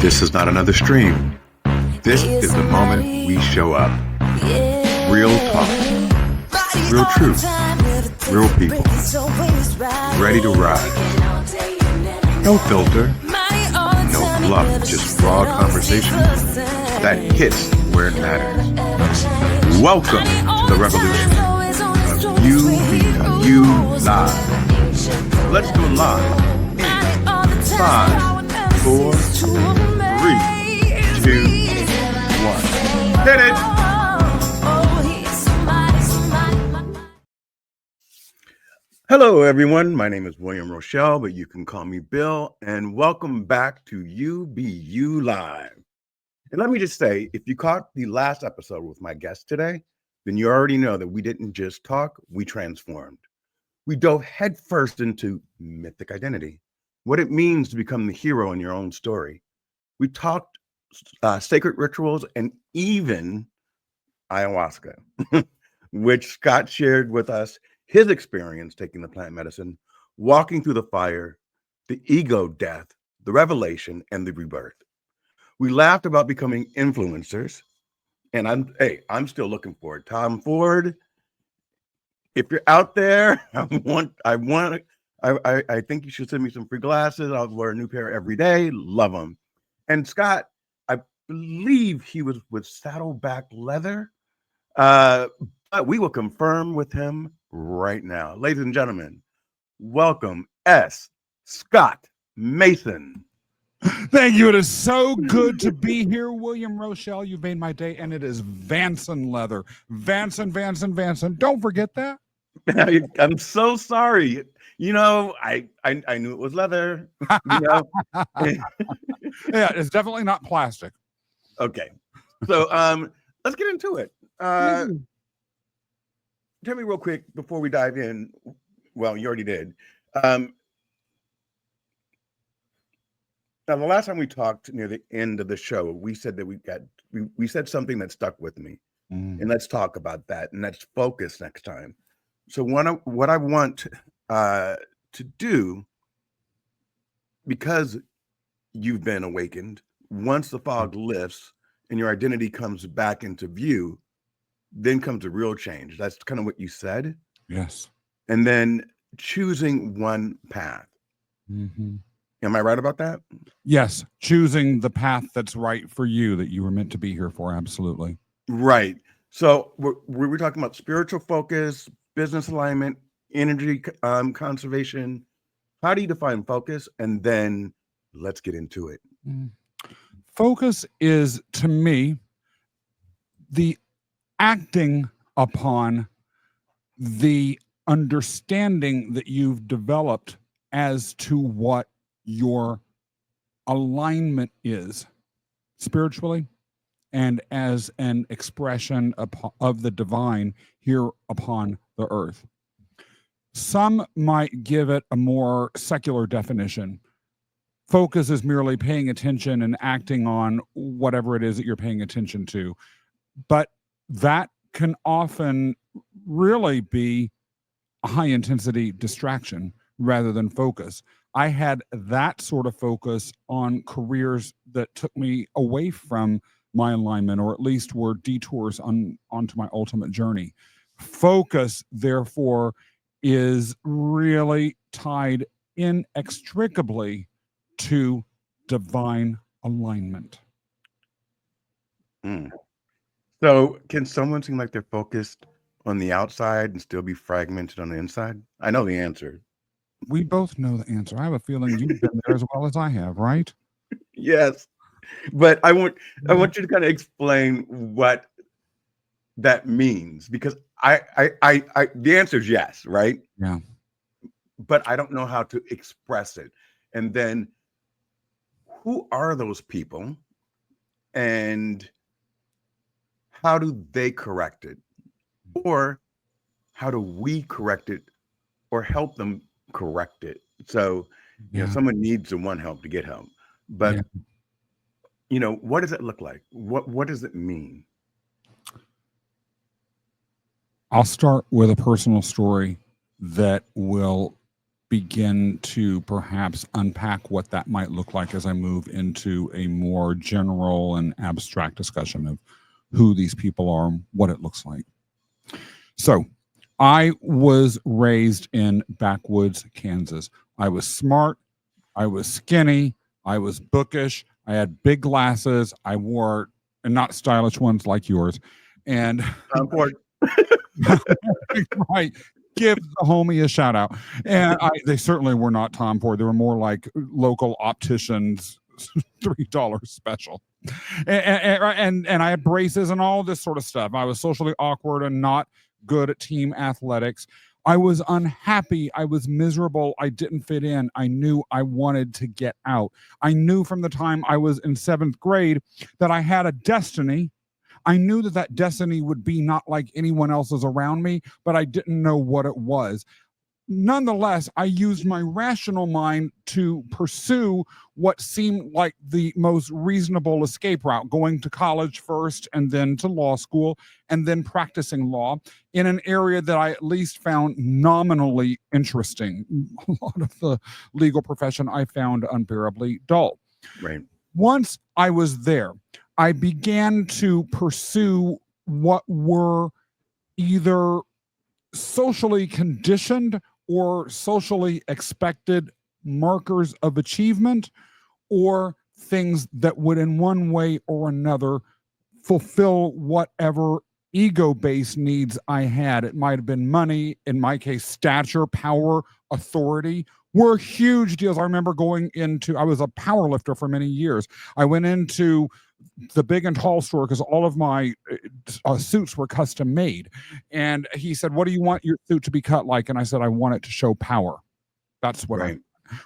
This is not another stream. This is the moment we show up. Real talk, real truth, real people, ready to ride. No filter, no fluff, just raw conversation that hits where it matters. Welcome to the revolution of You Become You Live. Let's go live in 5, 4, 3, 2, 1. Hit it! Hello, everyone. My name is William Rochelle, but you can call me Bill, and welcome back to You Be You Live. And let me just say, if you caught the last episode with my guest today, then you already know that we didn't just talk, we transformed. We dove headfirst into mythic identity, what it means to become the hero in your own story. We talked sacred rituals and even ayahuasca, which Scott shared with us his experience taking the plant medicine, walking through the fire, the ego death, the revelation, and the rebirth. We laughed about becoming influencers, and I'm still looking for it. Tom Ford, if you're out there, I think you should send me some free glasses. I'll wear a new pair every day. Love them. And Scott, I believe he was with Saddleback Leather, but we will confirm with him right now. Ladies and gentlemen, welcome S.Scott Mason. Thank you. It is so good to be here, William Rochelle. You've made my day, and it is Vanson leather. Vanson. Don't forget that. I'm so sorry. You know, I knew it was leather. You know, Yeah, it's definitely not plastic. Okay, so let's get into it. Tell me real quick before we dive in. Well, you already did. Now, the last time we talked near the end of the show, we said that we said something that stuck with me, and let's talk about that, and let's focus next time. So what I want to do, because you've been awakened, once the fog lifts and your identity comes back into view, then comes a real change. That's kind of what you said. Yes. And then choosing one path. Am I right about that? Yes. Choosing the path that's right for you, that you were meant to be here for. Absolutely. Right. So we're talking about spiritual focus, business alignment, energy conservation. How do you define focus? And then let's get into it. Focus is, to me, the acting upon the understanding that you've developed as to what your alignment is spiritually and as an expression of the divine here upon the earth. Some might give it a more secular definition. Focus is merely paying attention and acting on whatever it is that you're paying attention to. But that can often really be a high-intensity distraction rather than focus. I had that sort of focus on careers that took me away from my alignment, or at least were detours onto my ultimate journey. Focus, therefore, is really tied inextricably to divine alignment. So can someone seem like they're focused on the outside and still be fragmented on the inside? I know the answer. We both know the answer. I have a feeling you've been there as well as I have, right? Yes. But I want you to kind of explain what that means, because I the answer is yes, right? Yeah. But I don't know how to express it. And then who are those people and how do they correct it? Or how do we correct it or help them correct it? So, you know, someone needs to help to get help. But, you know, what does it look like? What does it mean? I'll start with a personal story that will begin to perhaps unpack what that might look like as I move into a more general and abstract discussion of who these people are and what it looks like. So, I was raised in backwoods Kansas. I was smart, I was skinny, I was bookish, I had big glasses, I wore, and not stylish ones like yours, and right, give the homie a shout out. And they certainly were not Tom Ford. They were more like local opticians $3 special. And I had braces and all this sort of stuff. I was socially awkward and not good at team athletics. I was unhappy. I was miserable. I didn't fit in. I knew I wanted to get out. I knew from the time I was in 7th grade that I had a destiny. I knew that that destiny would be not like anyone else's around me, but I didn't know what it was. Nonetheless, I used my rational mind to pursue what seemed like the most reasonable escape route, going to college first and then to law school and then practicing law in an area that I at least found nominally interesting. A lot of the legal profession I found unbearably dull. Right. Once I was there, I began to pursue what were either socially conditioned or socially expected markers of achievement, or things that would in one way or another fulfill whatever ego-based needs I had. It might have been money, in my case, stature, power, authority, were huge deals. I remember I was a power lifter for many years. I went into the big and tall store because all of my suits were custom made. And he said, "What do you want your suit to be cut like?" And I said, "I want it to show power." That's what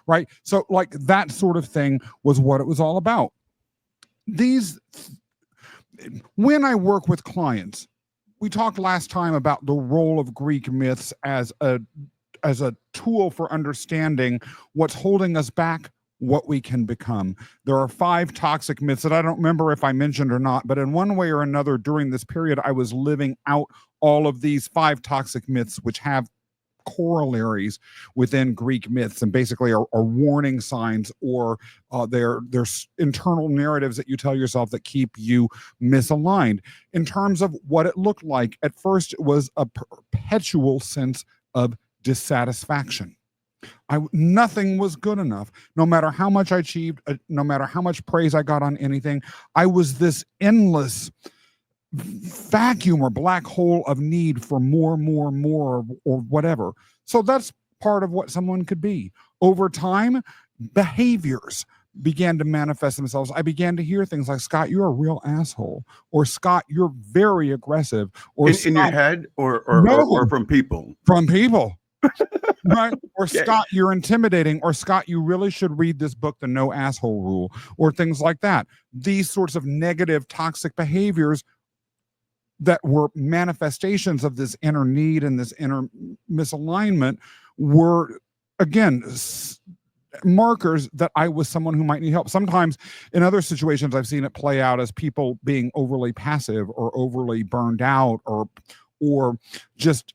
right. So like that sort of thing was what it was all about. When I work with clients, we talked last time about the role of Greek myths as a tool for understanding what's holding us back, what we can become. There are 5 toxic myths that I don't remember if I mentioned or not, but in one way or another during this period, I was living out all of these 5 toxic myths, which have corollaries within Greek myths and basically are warning signs, or they're internal narratives that you tell yourself that keep you misaligned. In terms of what it looked like, at first it was a perpetual sense of dissatisfaction. Nothing was good enough. No matter how much I achieved, no matter how much praise I got on anything, I was this endless vacuum or black hole of need for more, or whatever. So that's part of what someone could be. Over time, behaviors began to manifest themselves. I began to hear things like, "Scott, you're a real asshole," or "Scott, you're very aggressive," or in your head or from people? From people. Right? Or "Scott, you're intimidating," or "Scott, you really should read this book, The No Asshole Rule," or things like that. These sorts of negative, toxic behaviors that were manifestations of this inner need and this inner misalignment were, again, markers that I was someone who might need help. Sometimes in other situations, I've seen it play out as people being overly passive or overly burned out, or just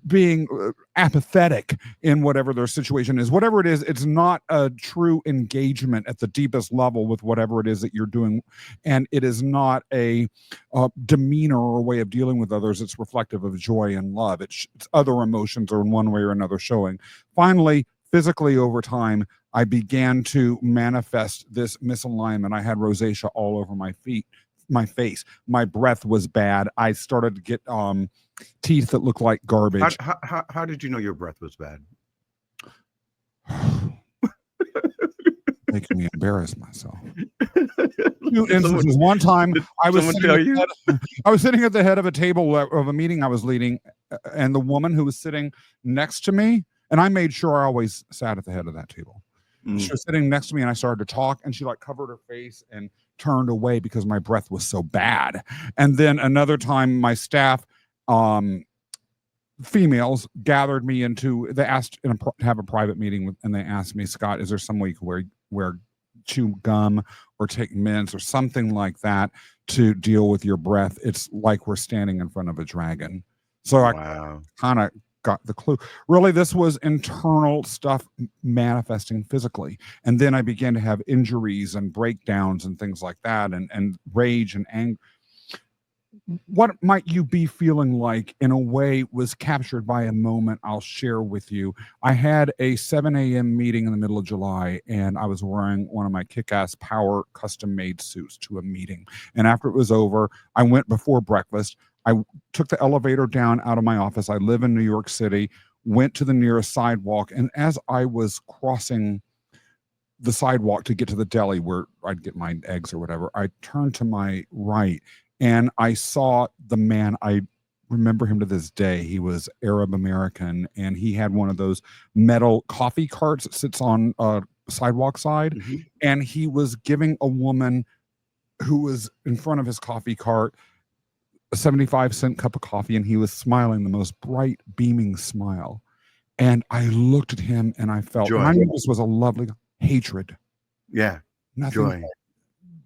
being apathetic in whatever their situation is. Whatever it is, it's not a true engagement at the deepest level with whatever it is that you're doing. And it is not a demeanor or way of dealing with others. It's reflective of joy and love. It's other emotions are in one way or another showing. Finally, physically over time, I began to manifest this misalignment. I had rosacea all over my face. My breath was bad. I started to get teeth that look like garbage. How did you know your breath was bad? Making me embarrass myself. 2 instances. One time I was sitting at the head of a table of a meeting I was leading, and the woman who was sitting next to me, and I made sure I always sat at the head of that table. She was sitting next to me and I started to talk, and she like covered her face and turned away because my breath was so bad. And then another time my staff, females, gathered me they asked to have a private meeting and they asked me, "Scott, is there some way you could wear chew gum or take mints or something like that to deal with your breath? It's like we're standing in front of a dragon." So I kind of got the clue. Really, this was internal stuff manifesting physically. And then I began to have injuries and breakdowns and things like that, and rage and anger. What might you be feeling like, in a way, was captured by a moment I'll share with you. I had a 7 a.m. meeting in the middle of July, and I was wearing one of my kick-ass power custom-made suits to a meeting. And after it was over, I went before breakfast. I took the elevator down out of my office. I live in New York City, went to the nearest sidewalk, and as I was crossing the sidewalk to get to the deli where I'd get my eggs or whatever, I turned to my right and I saw the man. I remember him to this day. He was Arab American, and he had one of those metal coffee carts that sits on a sidewalk side. Mm-hmm. And he was giving a woman who was in front of his coffee cart a 75-cent cup of coffee, and he was smiling the most bright, beaming smile. And I looked at him and I felt, Joy. and I knew this was a lovely hatred. Yeah. Nothing.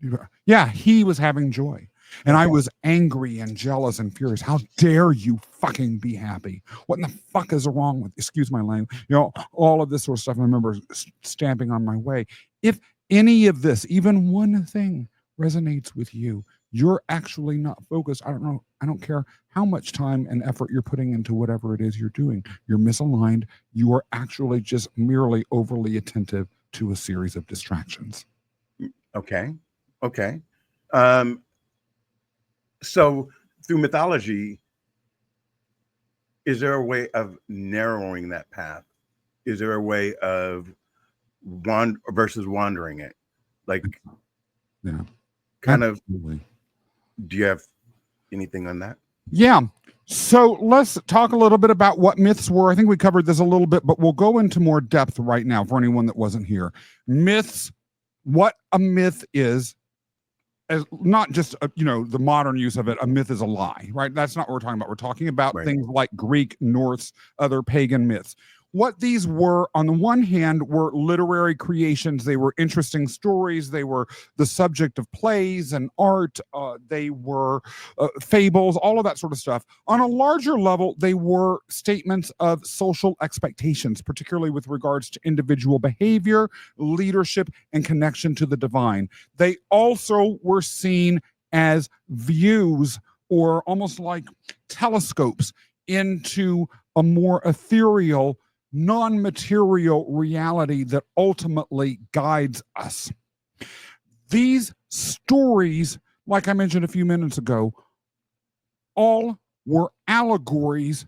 Joy. Yeah, he was having joy. And I was angry and jealous and furious. How dare you fucking be happy? What in the fuck is wrong with, excuse my language, all of this sort of stuff. I remember stamping on my way. If any of this, even one thing, resonates with you, you're actually not focused. I don't care how much time and effort you're putting into whatever it is you're doing. You're misaligned. You are actually just merely overly attentive to a series of distractions. Okay. So through mythology, is there a way of narrowing that path? Is there a way of wandering it? Like, yeah, kind absolutely. of, do you have anything on that? Yeah. So let's talk a little bit about what myths were. I think we covered this a little bit, but we'll go into more depth right now for anyone that wasn't here. Myths, what a myth is not just, the modern use of it. A myth is a lie, right? That's not what we're talking about. We're talking about things like Greek, Norse, other pagan myths. What these were, on the one hand, were literary creations. They were interesting stories. They were the subject of plays and art. They were fables, all of that sort of stuff. On a larger level, they were statements of social expectations, particularly with regards to individual behavior, leadership, and connection to the divine. They also were seen as views, or almost like telescopes, into a more ethereal, non-material reality that ultimately guides us. These stories, like I mentioned a few minutes ago, all were allegories,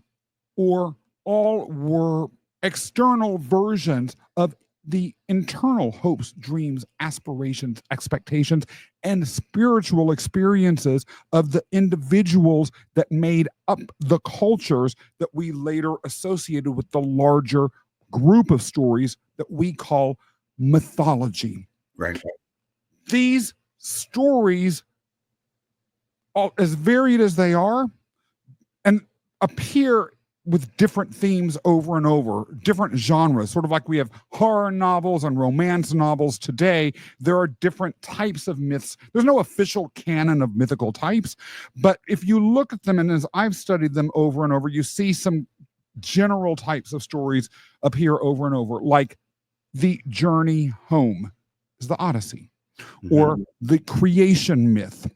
or all were external versions of the internal hopes, dreams, aspirations, expectations, and spiritual experiences of the individuals that made up the cultures that we later associated with the larger group of stories that we call mythology. Right. These stories, as varied as they are, and appear with different themes over and over, different genres, sort of like we have horror novels and romance novels today. There are different types of myths. There's no official canon of mythical types, but if you look at them, and as I've studied them over and over, you see some general types of stories appear over and over, like the journey home is the Odyssey, or the creation myth,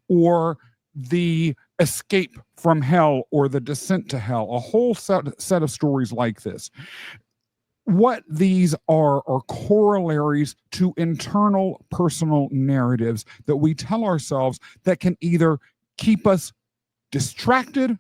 or the escape from hell, or the descent to hell, a whole set of stories like this. What these are corollaries to internal personal narratives that we tell ourselves that can either keep us distracted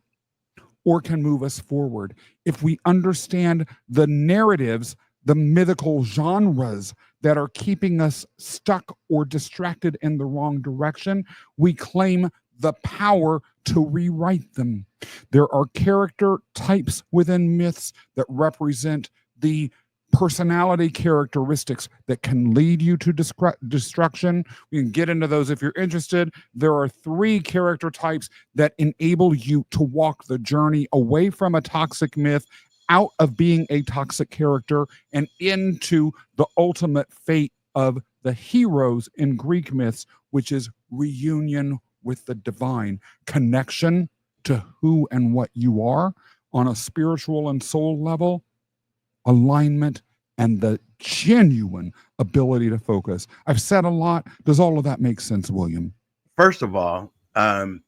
or can move us forward. If we understand the narratives, the mythical genres that are keeping us stuck or distracted in the wrong direction, we claim the power to rewrite them. There are character types within myths that represent the personality characteristics that can lead you to destruction. We can get into those if you're interested. There are 3 character types that enable you to walk the journey away from a toxic myth, out of being a toxic character, and into the ultimate fate of the heroes in Greek myths, which is reunion with the divine, connection to who and what you are, on a spiritual and soul level, alignment and the genuine ability to focus. I've said a lot. Does all of that make sense, William? First of all, I'm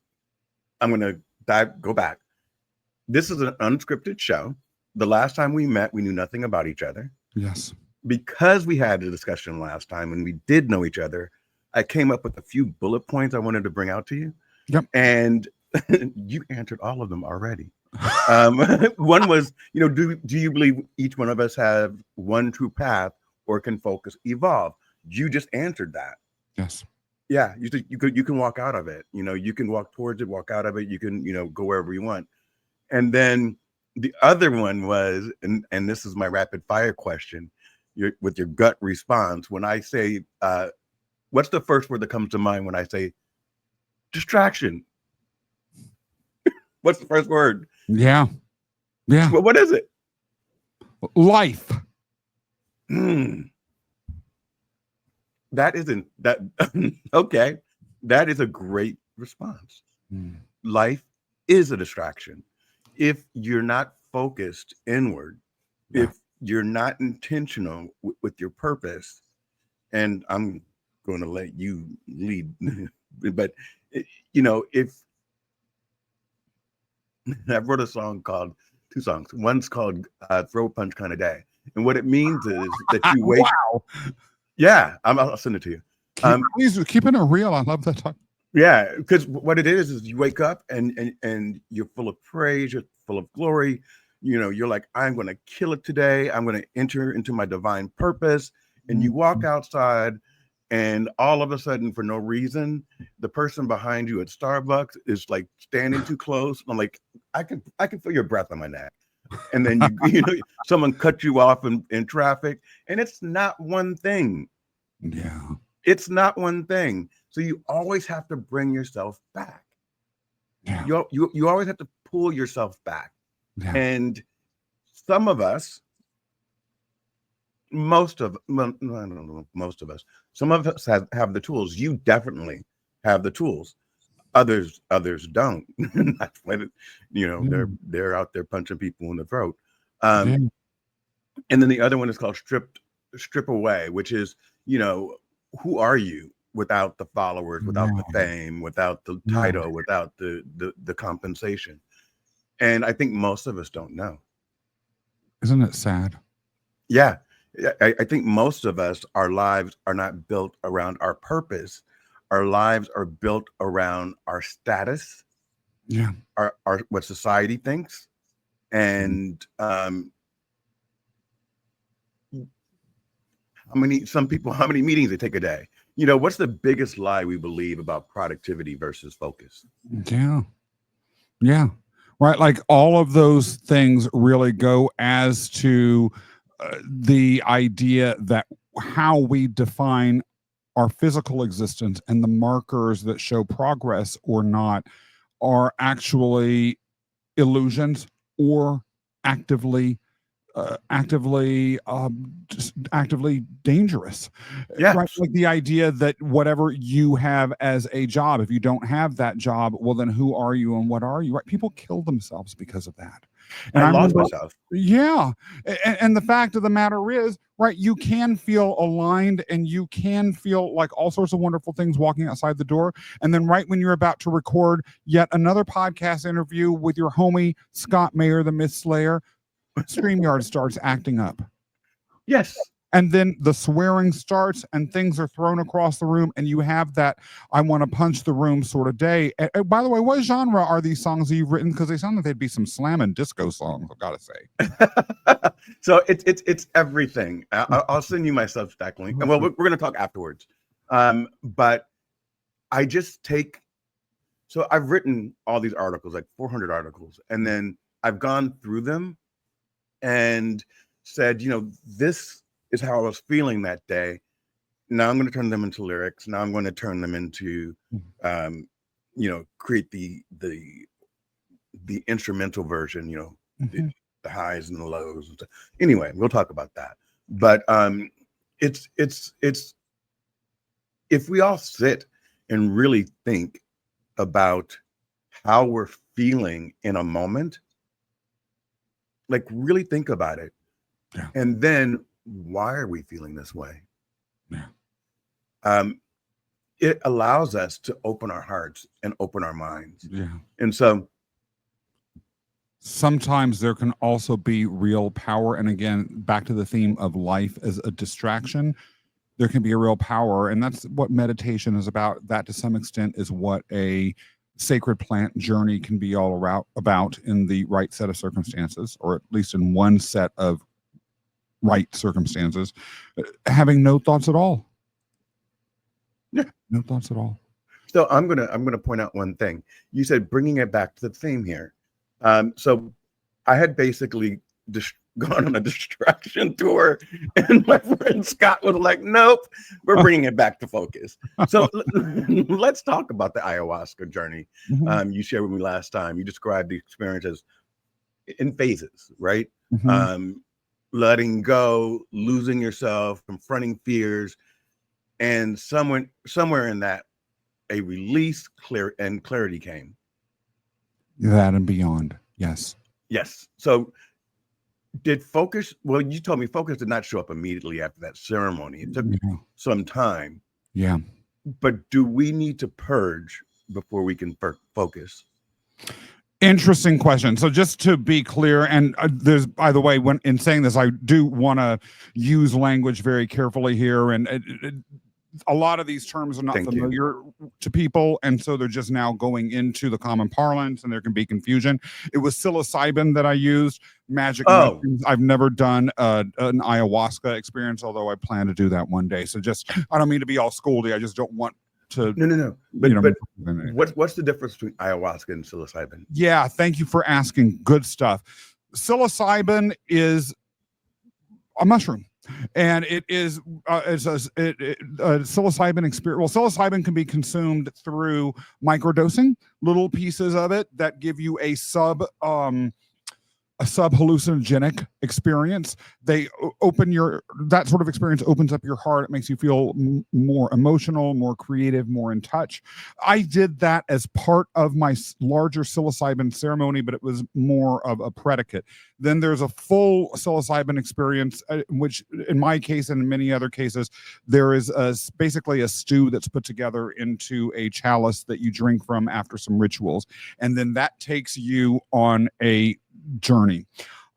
going to go back. This is an unscripted show. The last time we met, we knew nothing about each other. Yes. Because we had a discussion last time and we did know each other, I came up with a few bullet points I wanted to bring out to you. Yep. And you answered all of them already. One was, do you believe each one of us have one true path or can focus evolve? You just answered that. Yes. Yeah, you can walk out of it. You can walk towards it, walk out of it. You can, go wherever you want. And then the other one was, and this is my rapid fire question, with your gut response. When I say, what's the first word that comes to mind when I say distraction? What's the first word? Yeah. Yeah. Well, what is it? Life. That isn't that. Okay. That is a great response. Life is a distraction. If you're not focused inward, if you're not intentional with your purpose, and I'm going to let you lead, but if I wrote a song called, two songs. One's called Throw Punch Kind of Day. And what it means is that you wake. Wow. Yeah, I'll send it to you. Please, keeping it real. I love that talk. Yeah, because what it is you wake up and you're full of praise, you're full of glory. You're like, I'm going to kill it today. I'm going to enter into my divine purpose. And you walk outside, and all of a sudden, for no reason, the person behind you at Starbucks is like standing too close. I'm like, I can feel your breath on my neck. And then someone cut you off in traffic, and it's not one thing. Yeah. It's not one thing. So you always have to bring yourself back. Yeah. You always have to pull yourself back. Yeah. And some of us, most of us, some of us have the tools. You definitely have the tools. Others don't. That's why they're out there punching people in the throat. And then the other one is called strip away, which is, who are you without the followers, without the fame, without the title, without the compensation? And I think most of us don't know. Isn't it sad? Yeah. I think most of us, our lives are not built around our purpose. Our lives are built around our status. Yeah. Our what society thinks. And how many meetings they take a day? What's the biggest lie we believe about productivity versus focus? Yeah. Yeah. Right. Like all of those things really go as to the idea that how we define our physical existence and the markers that show progress or not are actually illusions or actively actively dangerous. Yeah. Right? Like the idea that whatever you have as a job, if you don't have that job, well, then who are you and what are you? Right? People kill themselves because of that. And I lost myself. Yeah. And the fact of the matter is, right, you can feel aligned and you can feel like all sorts of wonderful things walking outside the door. And then right when you're about to record yet another podcast interview with your homie, Scott Mayer, the Myth Slayer, StreamYard starts acting up. Yes. And then the swearing starts and things are thrown across the room and you have that I want to punch the room sort of day. And by the way, what genre are these songs that you've written? Because they sound like they'd be some slam and disco songs, I've got to say. So it's everything. I'll send you my Substack link. Well, we're going to talk afterwards. But I just so I've written all these articles, like 400 articles, and then I've gone through them and said, this is how I was feeling that day. Now I'm going to turn them into lyrics. Now I'm going to turn them into, create the instrumental version, the highs and the lows and stuff. Anyway, we'll talk about that. But it's if we all sit and really think about how we're feeling in a moment, like really think about it. Yeah. And then why are we feeling this way? Yeah. It allows us to open our hearts and open our minds. Yeah. And so sometimes there can also be real power. And again, back to the theme of life as a distraction, there can be a real power. And that's what meditation is about. That to some extent is what a sacred plant journey can be all about in the right set of circumstances, or at least in one set of right circumstances, having no thoughts at all. Yeah. No thoughts at all. So I'm gonna point out one thing. You said bringing it back to the theme here. So I had basically gone on a distraction tour, and my friend Scott was like, "Nope, we're bringing it back to focus." So let's talk about the ayahuasca journey. Mm-hmm. You shared with me last time. You described the experience as in phases, right? Mm-hmm. Letting go, losing yourself, confronting fears, and somewhere in that, a release, clarity came. That and beyond. Yes. Yes. So did focus, well, you told me focus did not show up immediately after that ceremony. It took some time. Yeah. But do we need to purge before we can focus? Interesting question. So just to be clear, and there's, by the way, when in saying this, I do want to use language very carefully here, and a lot of these terms are not familiar to people, and so they're just now going into the common parlance, and there can be confusion. It was psilocybin that I used. Magic mushrooms. I've never done an ayahuasca experience, although I plan to do that one day. So just, I don't mean to be all scoldy. I just don't want to. No. But what's the difference between ayahuasca and psilocybin? Yeah, thank you for asking. Good stuff. Psilocybin is a mushroom. And it is it's a psilocybin experience. Well, psilocybin can be consumed through microdosing, little pieces of it that give you a sub hallucinogenic experience. They open that sort of experience opens up your heart. It makes you feel more emotional, more creative, more in touch. I did that as part of my larger psilocybin ceremony, but it was more of a predicate. Then there's a full psilocybin experience, which in my case and in many other cases, there is basically a stew that's put together into a chalice that you drink from after some rituals. And then that takes you on a journey.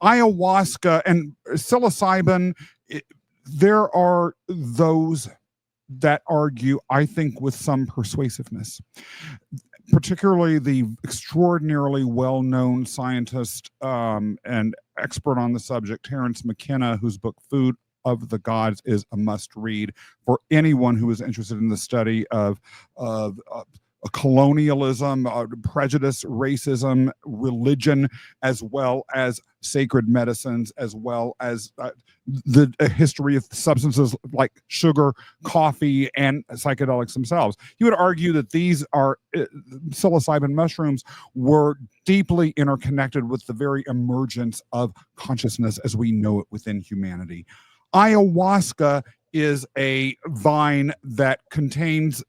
Ayahuasca and psilocybin, there are those that argue, I think, with some persuasiveness, particularly the extraordinarily well-known scientist and expert on the subject, Terence McKenna, whose book Food of the Gods is a must-read for anyone who is interested in the study of colonialism, prejudice, racism, religion, as well as sacred medicines, as well as the history of substances like sugar, coffee, and psychedelics themselves. He would argue that these are psilocybin mushrooms were deeply interconnected with the very emergence of consciousness as we know it within humanity. Ayahuasca is a vine that contains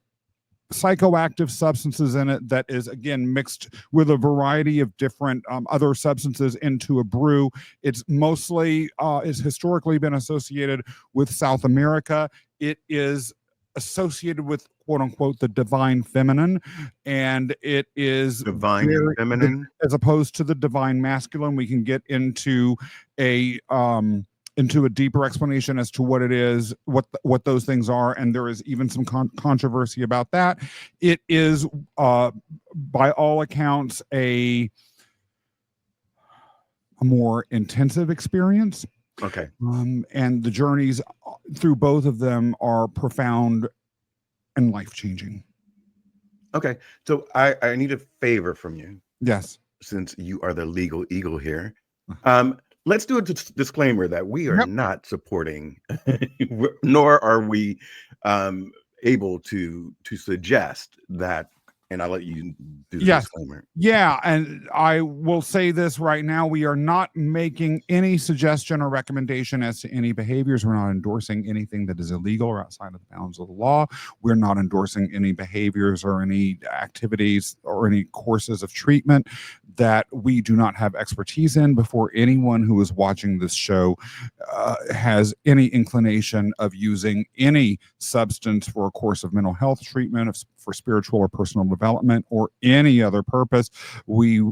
psychoactive substances in it that is again mixed with a variety of different other substances into a brew. It's mostly is historically been associated with South America. It is associated with quote unquote the divine feminine, and it is divine and feminine as opposed to the divine masculine. We can get into a deeper explanation as to what it is, what those things are, and there is even some controversy about that. It is, by all accounts, a more intensive experience. Okay. And the journeys through both of them are profound and life-changing. Okay, so I need a favor from you. Yes. Since you are the legal eagle here. Let's do a disclaimer that we are not supporting, nor are we able to suggest that. And I'll let you do the disclaimer. Yeah, and I will say this right now. We are not making any suggestion or recommendation as to any behaviors. We're not endorsing anything that is illegal or outside of the bounds of the law. We're not endorsing any behaviors or any activities or any courses of treatment. that we do not have expertise in before anyone who is watching this show has any inclination of using any substance for a course of mental health treatment, for spiritual or personal development, or any other purpose. We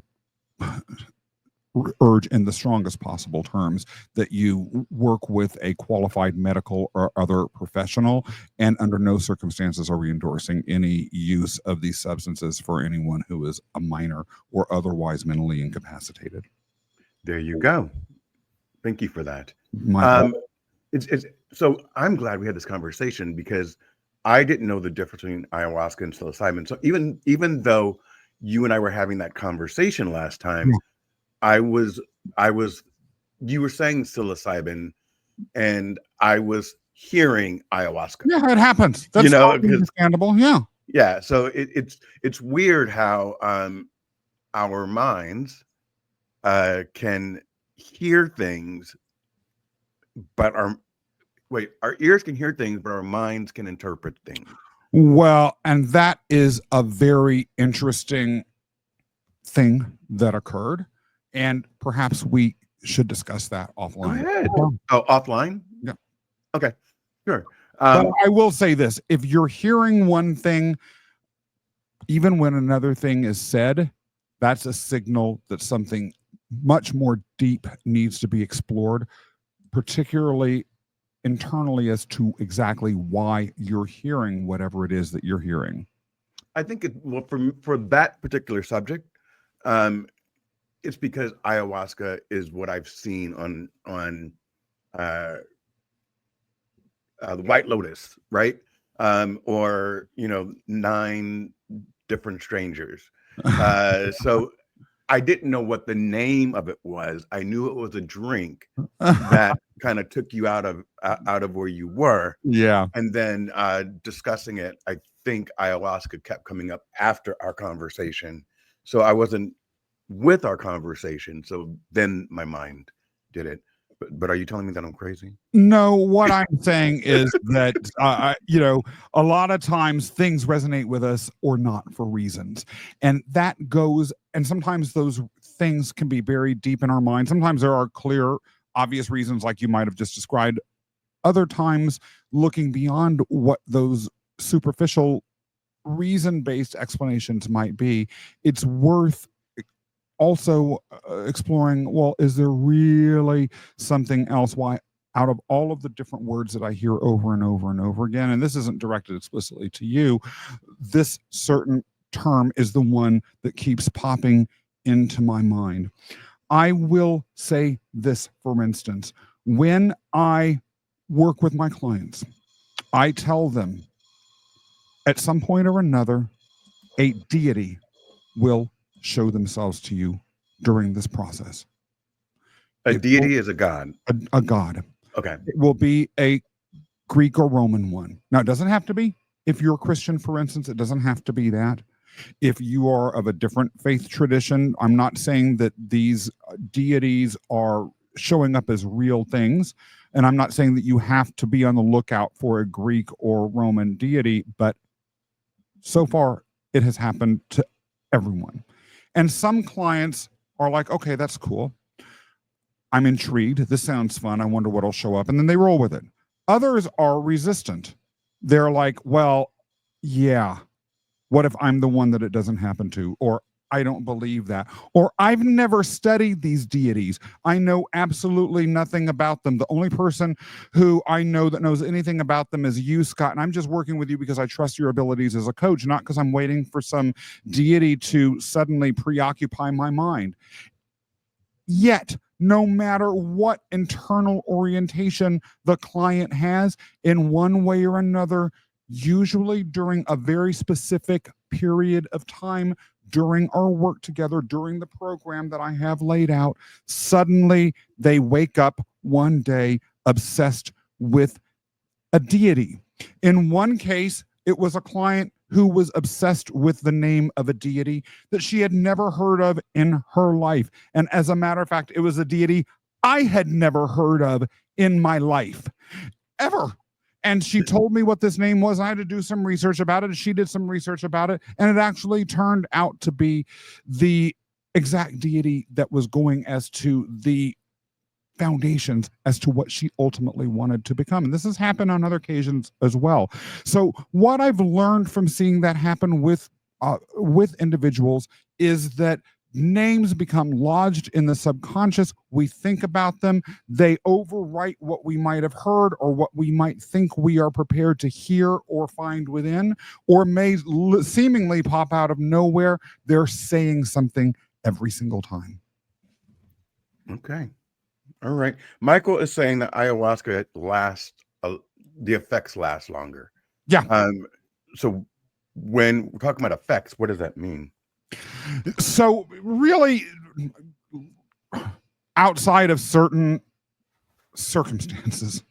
urge in the strongest possible terms that you work with a qualified medical or other professional, and under no circumstances are we endorsing any use of these substances for anyone who is a minor or otherwise mentally incapacitated. There you go. Thank you for that. My It's so I'm glad we had this conversation, because I didn't know the difference between ayahuasca and psilocybin. So even though you and I were having that conversation last time, I was you were saying psilocybin and I was hearing ayahuasca. Yeah, it happens. That's understandable. Yeah. So it's weird how our minds can hear things, but our ears can hear things, but our minds can interpret things. Well, and that is a very interesting thing that occurred, and perhaps we should discuss that offline. Go ahead. Oh, offline? Yeah. Okay, sure. But I will say this: if you're hearing one thing, even when another thing is said, that's a signal that something much more deep needs to be explored, particularly internally, as to exactly why you're hearing whatever it is that you're hearing. I think for that particular subject, it's because ayahuasca is what I've seen on the White Lotus, right? Or 9 different strangers. So I didn't know what the name of it was. I knew it was a drink that kind of took you out of where you were. Yeah. And then discussing it, I think ayahuasca kept coming up after our conversation. So I wasn't with our conversation. So then my mind did it. But are you telling me that I'm crazy? No, what I'm saying is that, a lot of times things resonate with us or not for reasons. And that goes, and sometimes those things can be buried deep in our mind. Sometimes there are clear, obvious reasons, like you might have just described. Other times, looking beyond what those superficial reason-based explanations might be, it's worth also exploring, well, is there really something else? Why, out of all of the different words that I hear over and over and over again, and this isn't directed explicitly to you, this certain term is the one that keeps popping into my mind. I will say this, for instance, when I work with my clients, I tell them at some point or another, a deity will show themselves to you during this process. A deity is a god. A god. Okay. It will be a Greek or Roman one. Now, it doesn't have to be. If you're a Christian, for instance, it doesn't have to be that. If you are of a different faith tradition, I'm not saying that these deities are showing up as real things, and I'm not saying that you have to be on the lookout for a Greek or Roman deity, but so far it has happened to everyone. And some clients are like, okay, that's cool. I'm intrigued. This sounds fun. I wonder what'll show up. And then they roll with it. Others are resistant. They're like, well, yeah, what if I'm the one that it doesn't happen to? Or I don't believe that. Or I've never studied these deities. I know absolutely nothing about them. The only person who I know that knows anything about them is you, Scott. And I'm just working with you because I trust your abilities as a coach, not because I'm waiting for some deity to suddenly preoccupy my mind. Yet, no matter what internal orientation the client has, in one way or another, usually during a very specific period of time, during our work together, during the program that I have laid out, suddenly they wake up one day obsessed with a deity. In one case, it was a client who was obsessed with the name of a deity that she had never heard of in her life. And as a matter of fact, it was a deity I had never heard of in my life, ever. And she told me what this name was. I had to do some research about it. She did some research about it. And it actually turned out to be the exact deity that was going as to the foundations as to what she ultimately wanted to become. And this has happened on other occasions as well. So what I've learned from seeing that happen with individuals is that names become lodged in the subconscious. We think about them, they overwrite what we might have heard or what we might think we are prepared to hear or find within, or may seemingly pop out of nowhere. They're saying something every single time. Okay. All right. Michael is saying that ayahuasca lasts, the effects last longer. Yeah. So when we're talking about effects, what does that mean? So really, outside of certain circumstances,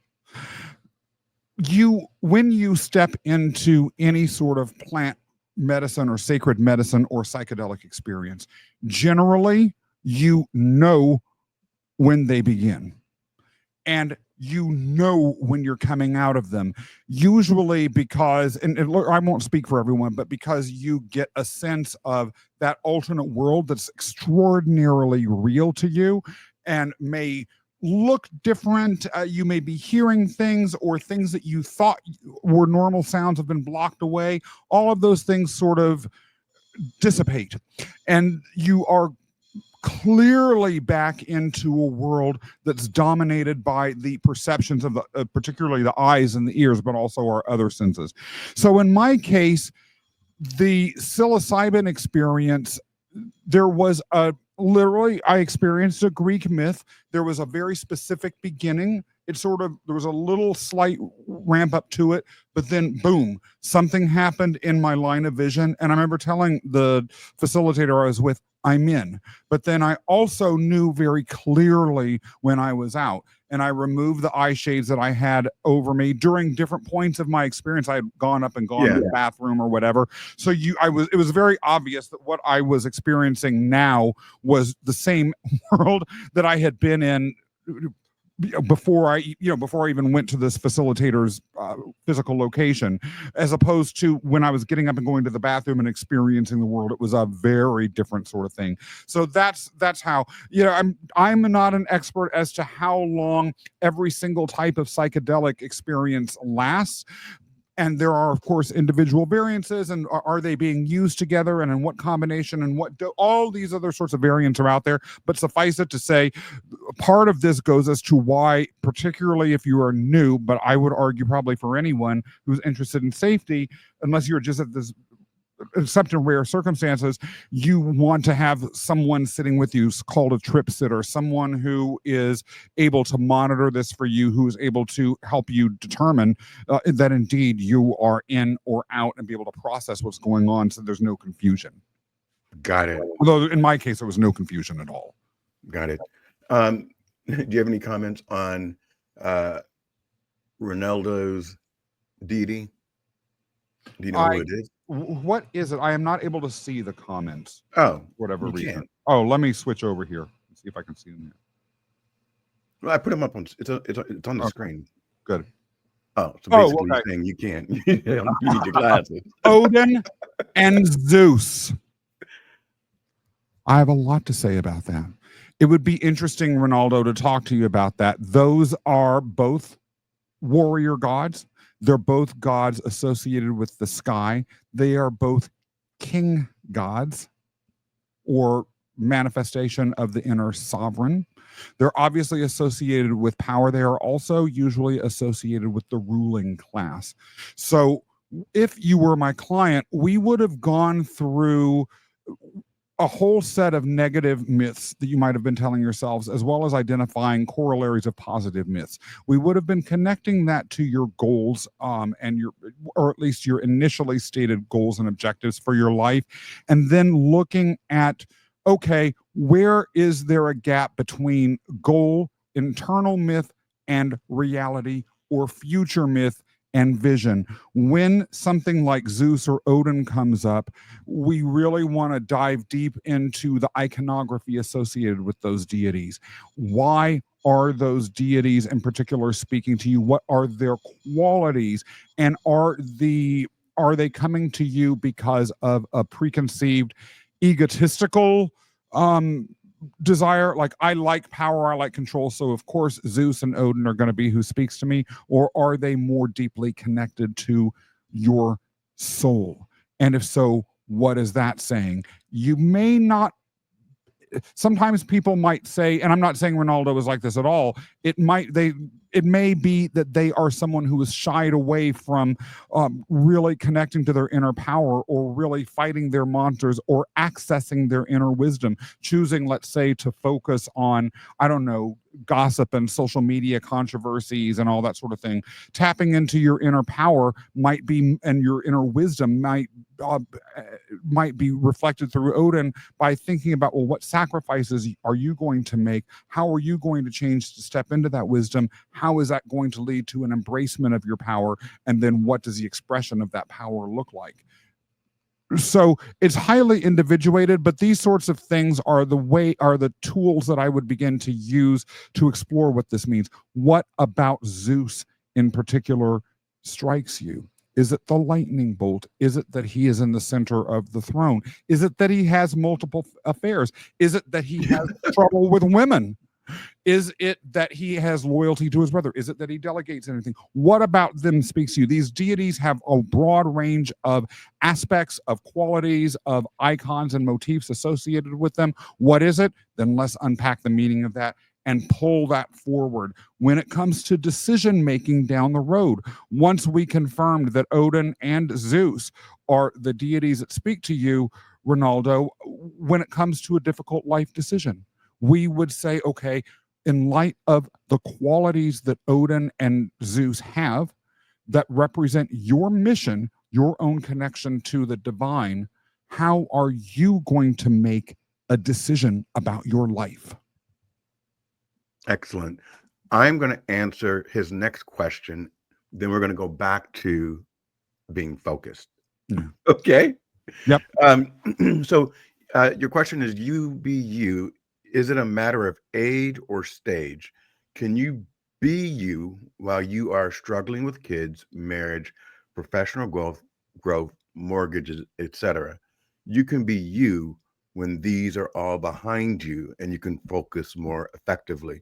when you step into any sort of plant medicine or sacred medicine or psychedelic experience, generally you know when they begin, and you know when you're coming out of them, usually because, and I won't speak for everyone, but because you get a sense of that alternate world that's extraordinarily real to you and may look different. You may be hearing things, or things that you thought were normal sounds have been blocked away. All of those things sort of dissipate, and you are clearly back into a world that's dominated by the perceptions of the, particularly the eyes and the ears, but also our other senses. So in my case, the psilocybin experience, there was I experienced a Greek myth. There was a very specific beginning. There was a little slight ramp up to it, but then boom, something happened in my line of vision. And I remember telling the facilitator I was with, I'm in. But then I also knew very clearly when I was out, and I removed the eye shades that I had over me during different points of my experience. I had gone up and gone to the bathroom or whatever. So it was very obvious that what I was experiencing now was the same world that I had been in before I even went to this facilitator's physical location, as opposed to when I was getting up and going to the bathroom and experiencing the world. It was a very different sort of thing. So that's how, I'm not an expert as to how long every single type of psychedelic experience lasts. And there are, of course, individual variances, and are they being used together, and in what combination, and all these other sorts of variants are out there. But suffice it to say, part of this goes as to why, particularly if you are new, but I would argue probably for anyone who's interested in safety, unless you're just at this, except in rare circumstances, you want to have someone sitting with you called a trip sitter, someone who is able to monitor this for you, who is able to help you determine that indeed you are in or out, and be able to process what's going on, so there's no confusion. Got it. Although in my case, there was no confusion at all. Got it. Do you have any comments on Ronaldo's deity? Do you know who it is? What is it? I am not able to see the comments. Oh, whatever reason. Oh, let me switch over here and see if I can see them here. Well, I put them up on. It's on the screen. Good. Oh, so basically saying you can't. You need your glasses. Odin and Zeus. I have a lot to say about that. It would be interesting, Ronaldo, to talk to you about that. Those are both warrior gods. They're both gods associated with the sky. They are both king gods, or manifestation of the inner sovereign. They're obviously associated with power. They are also usually associated with the ruling class. So if you were my client, we would have gone through a whole set of negative myths that you might have been telling yourselves, as well as identifying corollaries of positive myths. We would have been connecting that to your goals, and or at least your initially stated goals and objectives for your life, and then looking at, okay, where is there a gap between goal, internal myth, and reality, or future myth and vision? When something like Zeus or Odin comes up, we really want to dive deep into the iconography associated with those deities. Why are those deities in particular speaking to you? What are their qualities? And are they coming to you because of a preconceived egotistical desire, like I like power, I like control, so of course Zeus and Odin are going to be who speaks to me? Or are they more deeply connected to your soul? And if so, what is that saying? You may not, sometimes people might say, and I'm not saying Ronaldo is like this at all, it may be that they are someone who is shied away from really connecting to their inner power, or really fighting their monsters, or accessing their inner wisdom, choosing, let's say, to focus on, I don't know, gossip and social media controversies and all that sort of thing. Tapping into your inner power might be, and your inner wisdom might be reflected through Odin, by thinking about, well, what sacrifices are you going to make? How are you going to change to step into that wisdom? How is that going to lead to an embracement of your power? And then what does the expression of that power look like? So it's highly individuated, but these sorts of things are the tools that I would begin to use to explore what this means. What about Zeus in particular strikes you? Is it the lightning bolt? Is it that he is in the center of the throne? Is it that he has multiple affairs? Is it that he has trouble with women? Is it that he has loyalty to his brother? Is it that he delegates anything? What about them speaks to you? These deities have a broad range of aspects, of qualities, of icons and motifs associated with them. What is it? Then let's unpack the meaning of that and pull that forward. When it comes to decision making down the road, once we confirmed that Odin and Zeus are the deities that speak to you, Ronaldo, when it comes to a difficult life decision, we would say, okay, in light of the qualities that Odin and Zeus have that represent your mission, your own connection to the divine, how are you going to make a decision about your life? Excellent. I'm going to answer his next question. Then we're going to go back to being focused. Yeah. Okay. Yep. So your question is, you be you. Is it a matter of age or stage? Can you be you while you are struggling with kids, marriage, professional growth, mortgages, etc.? You can be you when these are all behind you and you can focus more effectively.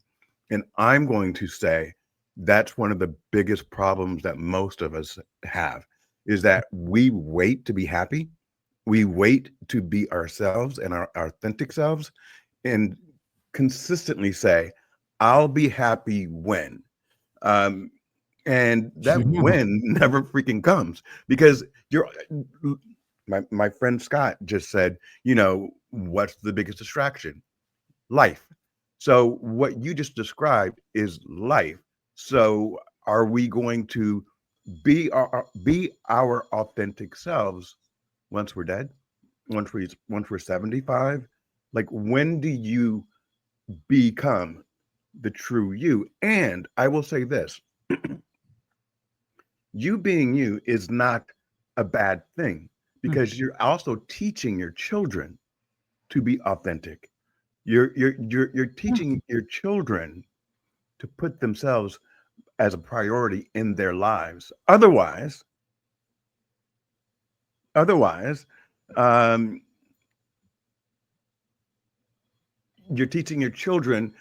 And I'm going to say that's one of the biggest problems that most of us have, is that we wait to be happy. We wait to be ourselves and our authentic selves, and consistently say, I'll be happy when. Um, and that Yeah. when never freaking comes, because you're my friend Scott just said, what's the biggest distraction? Life. So what you just described is life. So are we going to be our authentic selves once we're dead? Once we're 75? Like, when do you become the true you? And I will say this, you being you is not a bad thing, because you're also teaching your children to be authentic. You're teaching your children to put themselves as a priority in their lives. Otherwise, um, you're teaching your children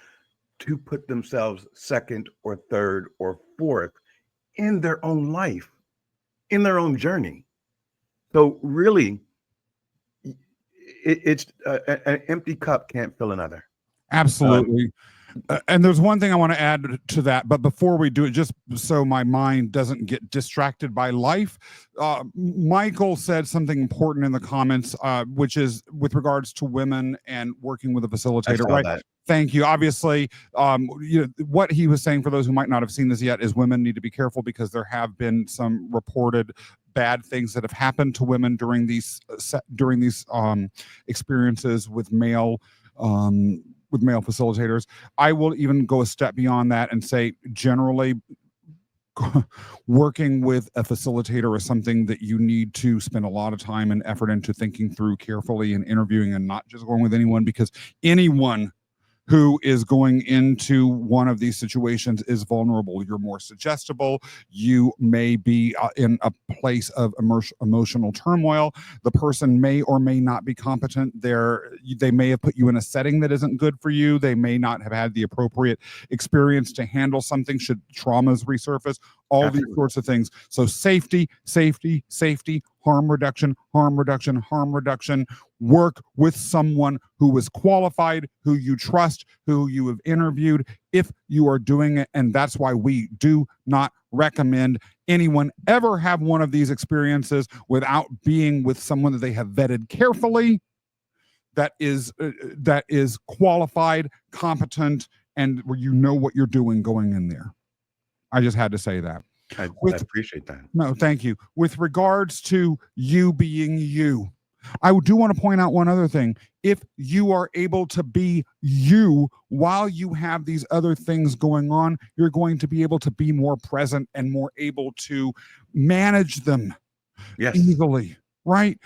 to put themselves second or third or fourth in their own life, in their own journey. So really, it's an empty cup can't fill another. Absolutely. And there's one thing I want to add to that, but before we do it, just so my mind doesn't get distracted by life, Michael said something important in the comments, which is with regards to women and working with a I facilitator, saw right? that. Thank you. Obviously, what he was saying, for those who might not have seen this yet, is women need to be careful, because there have been some reported bad things that have happened to women during these experiences with male facilitators. I will even go a step beyond that and say, generally, working with a facilitator is something that you need to spend a lot of time and effort into thinking through carefully and interviewing, and not just going with anyone, because anyone who is going into one of these situations is vulnerable. You're more suggestible. You may be in a place of emotional turmoil. The person may or may not be competent. They may have put you in a setting that isn't good for you. They may not have had the appropriate experience to handle something should traumas resurface. All these sorts of things. So safety, safety, safety, harm reduction, harm reduction, harm reduction. Work with someone who is qualified, who you trust, who you have interviewed if you are doing it. And that's why we do not recommend anyone ever have one of these experiences without being with someone that they have vetted carefully, that is qualified, competent, and where you know what you're doing going in there. I just had to say that. I appreciate that. No, thank you. With regards to you being you, I do want to point out one other thing. If you are able to be you while you have these other things going on, you're going to be able to be more present and more able to manage them easily, right?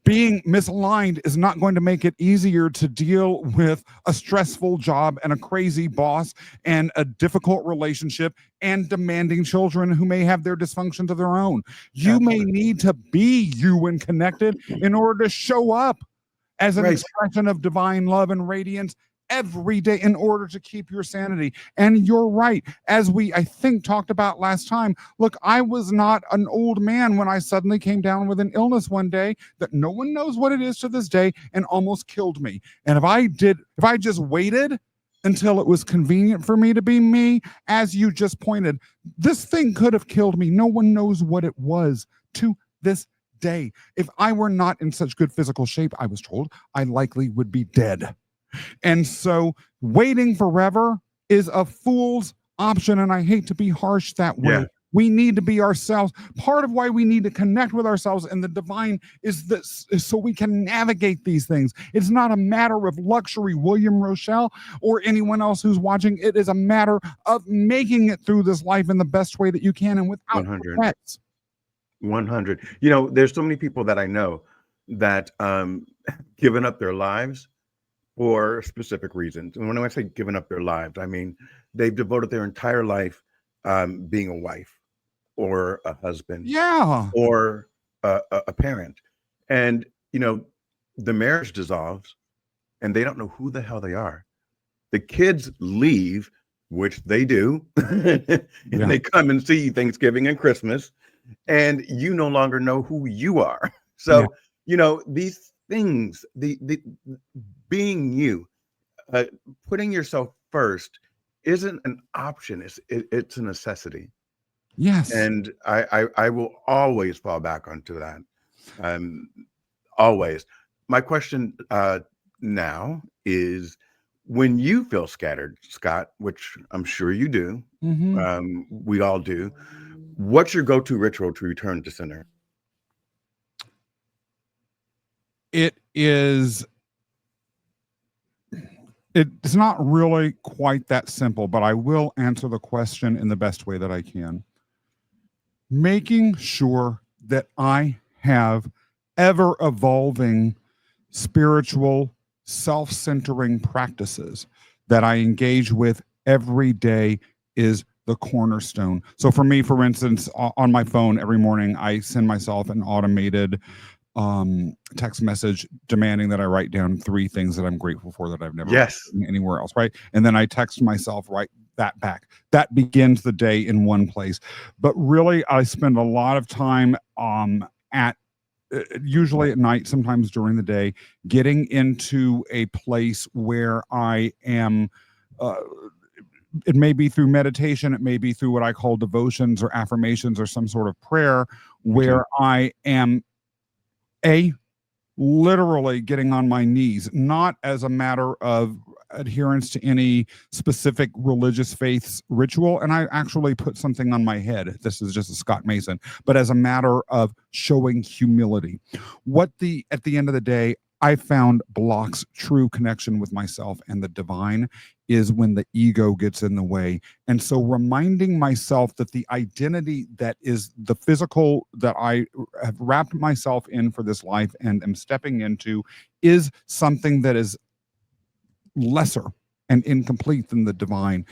Being misaligned is not going to make it easier to deal with a stressful job and a crazy boss and a difficult relationship and demanding children who may have their dysfunctions of their own. You may need to be you and connected in order to show up as an expression of divine love and radiance every day in order to keep your sanity. And you're right. As we, I think, talked about last time, look, I was not an old man when I suddenly came down with an illness one day that no one knows what it is to this day and almost killed me. And if I just waited until it was convenient for me to be me, as you just pointed, this thing could have killed me. No one knows what it was to this day. If I were not in such good physical shape, I was told, I likely would be dead. And so waiting forever is a fool's option. And I hate to be harsh that way. Yeah. We need to be ourselves. Part of why we need to connect with ourselves and the divine is so we can navigate these things. It's not a matter of luxury, William Rochelle, or anyone else who's watching. It is a matter of making it through this life in the best way that you can and without regrets. 100. You know, there's so many people that I know that given up their lives for specific reasons. And when I say giving up their lives, I mean they've devoted their entire life being a wife or a husband, or a parent, and you know the marriage dissolves, and they don't know who the hell they are. The kids leave, which they do, and they come and see Thanksgiving and Christmas, and you no longer know who you are. So you know these things, the being you, putting yourself first isn't an option. It's a necessity. Yes. And I will always fall back onto that. Always. My question now is, when you feel scattered, Scott, which I'm sure you do, we all do, what's your go-to ritual to return to center? It's not really quite that simple, but I will answer the question in the best way that I can. Making sure that I have ever evolving spiritual self-centering practices that I engage with every day is the cornerstone. So for me, for instance, on my phone every morning, I send myself an automated text message demanding that I write down 3 things that I'm grateful for that I've never written anywhere else, right? And then I text myself right that back. That begins the day in one place. But really, I spend a lot of time usually at night, sometimes during the day, getting into a place where I am it may be through meditation, it may be through what I call devotions or affirmations or some sort of prayer, where I am literally getting on my knees, not as a matter of adherence to any specific religious faith's ritual. And I actually put something on my head. This is just a Scott Mason, but as a matter of showing humility. At the end of the day, I found blocks true connection with myself and the divine is when the ego gets in the way. And so reminding myself that the identity that is the physical that I have wrapped myself in for this life and am stepping into is something that is lesser and incomplete than the divine.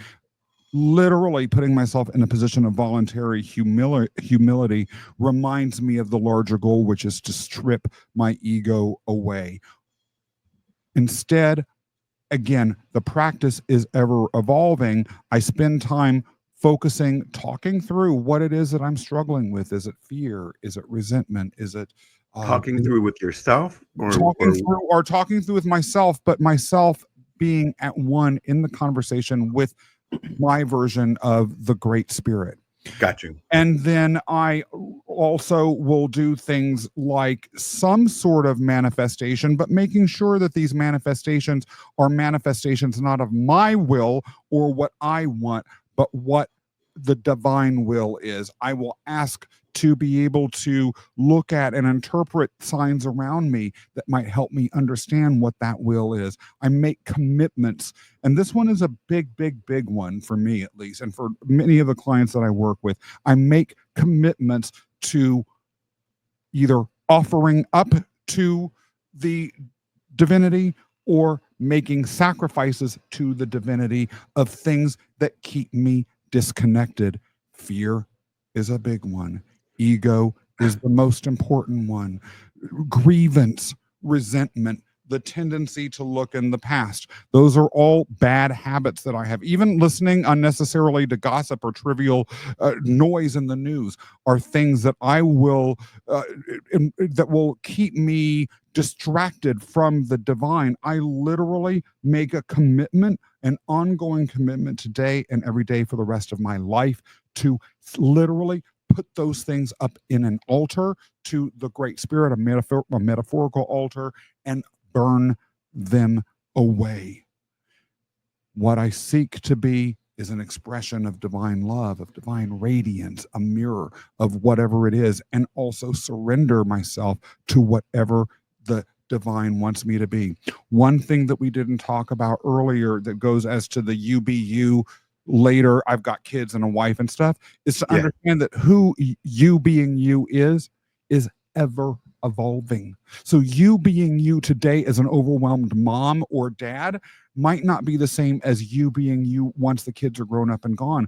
Literally putting myself in a position of voluntary humility reminds me of the larger goal, which is to strip my ego away. Instead, again, the practice is ever evolving. I spend time focusing, talking through what it is that I'm struggling with. Is it fear? Is it resentment? Is it Talking through with yourself, talking through with myself, but myself being at one in the conversation with my version of the Great Spirit. got you. And then I also will do things like some sort of manifestation, but making sure that these manifestations are manifestations not of my will or what I want, but what the divine will is. I will ask to be able to look at and interpret signs around me that might help me understand what that will is. I make commitments. And this one is a big, big, big one for me, at least, and for many of the clients that I work with. I make commitments to either offering up to the divinity or making sacrifices to the divinity of things that keep me disconnected. Fear is a big one. Ego is the most important one. Grievance, resentment, the tendency to look in the past. Those are all bad habits that I have. Even listening unnecessarily to gossip or trivial noise in the news are things that I will, that will keep me distracted from the divine. I literally make a commitment, an ongoing commitment today and every day for the rest of my life to literally put those things up in an altar to the Great Spirit, a metaphorical altar, and burn them away. What I seek to be is an expression of divine love, of divine radiance, a mirror of whatever it is, and also surrender myself to whatever the divine wants me to be. One thing that we didn't talk about earlier that goes as to the you be you later, I've got kids and a wife and stuff, is to understand that who you being you is ever evolving. So you being you today as an overwhelmed mom or dad might not be the same as you being you once the kids are grown up and gone.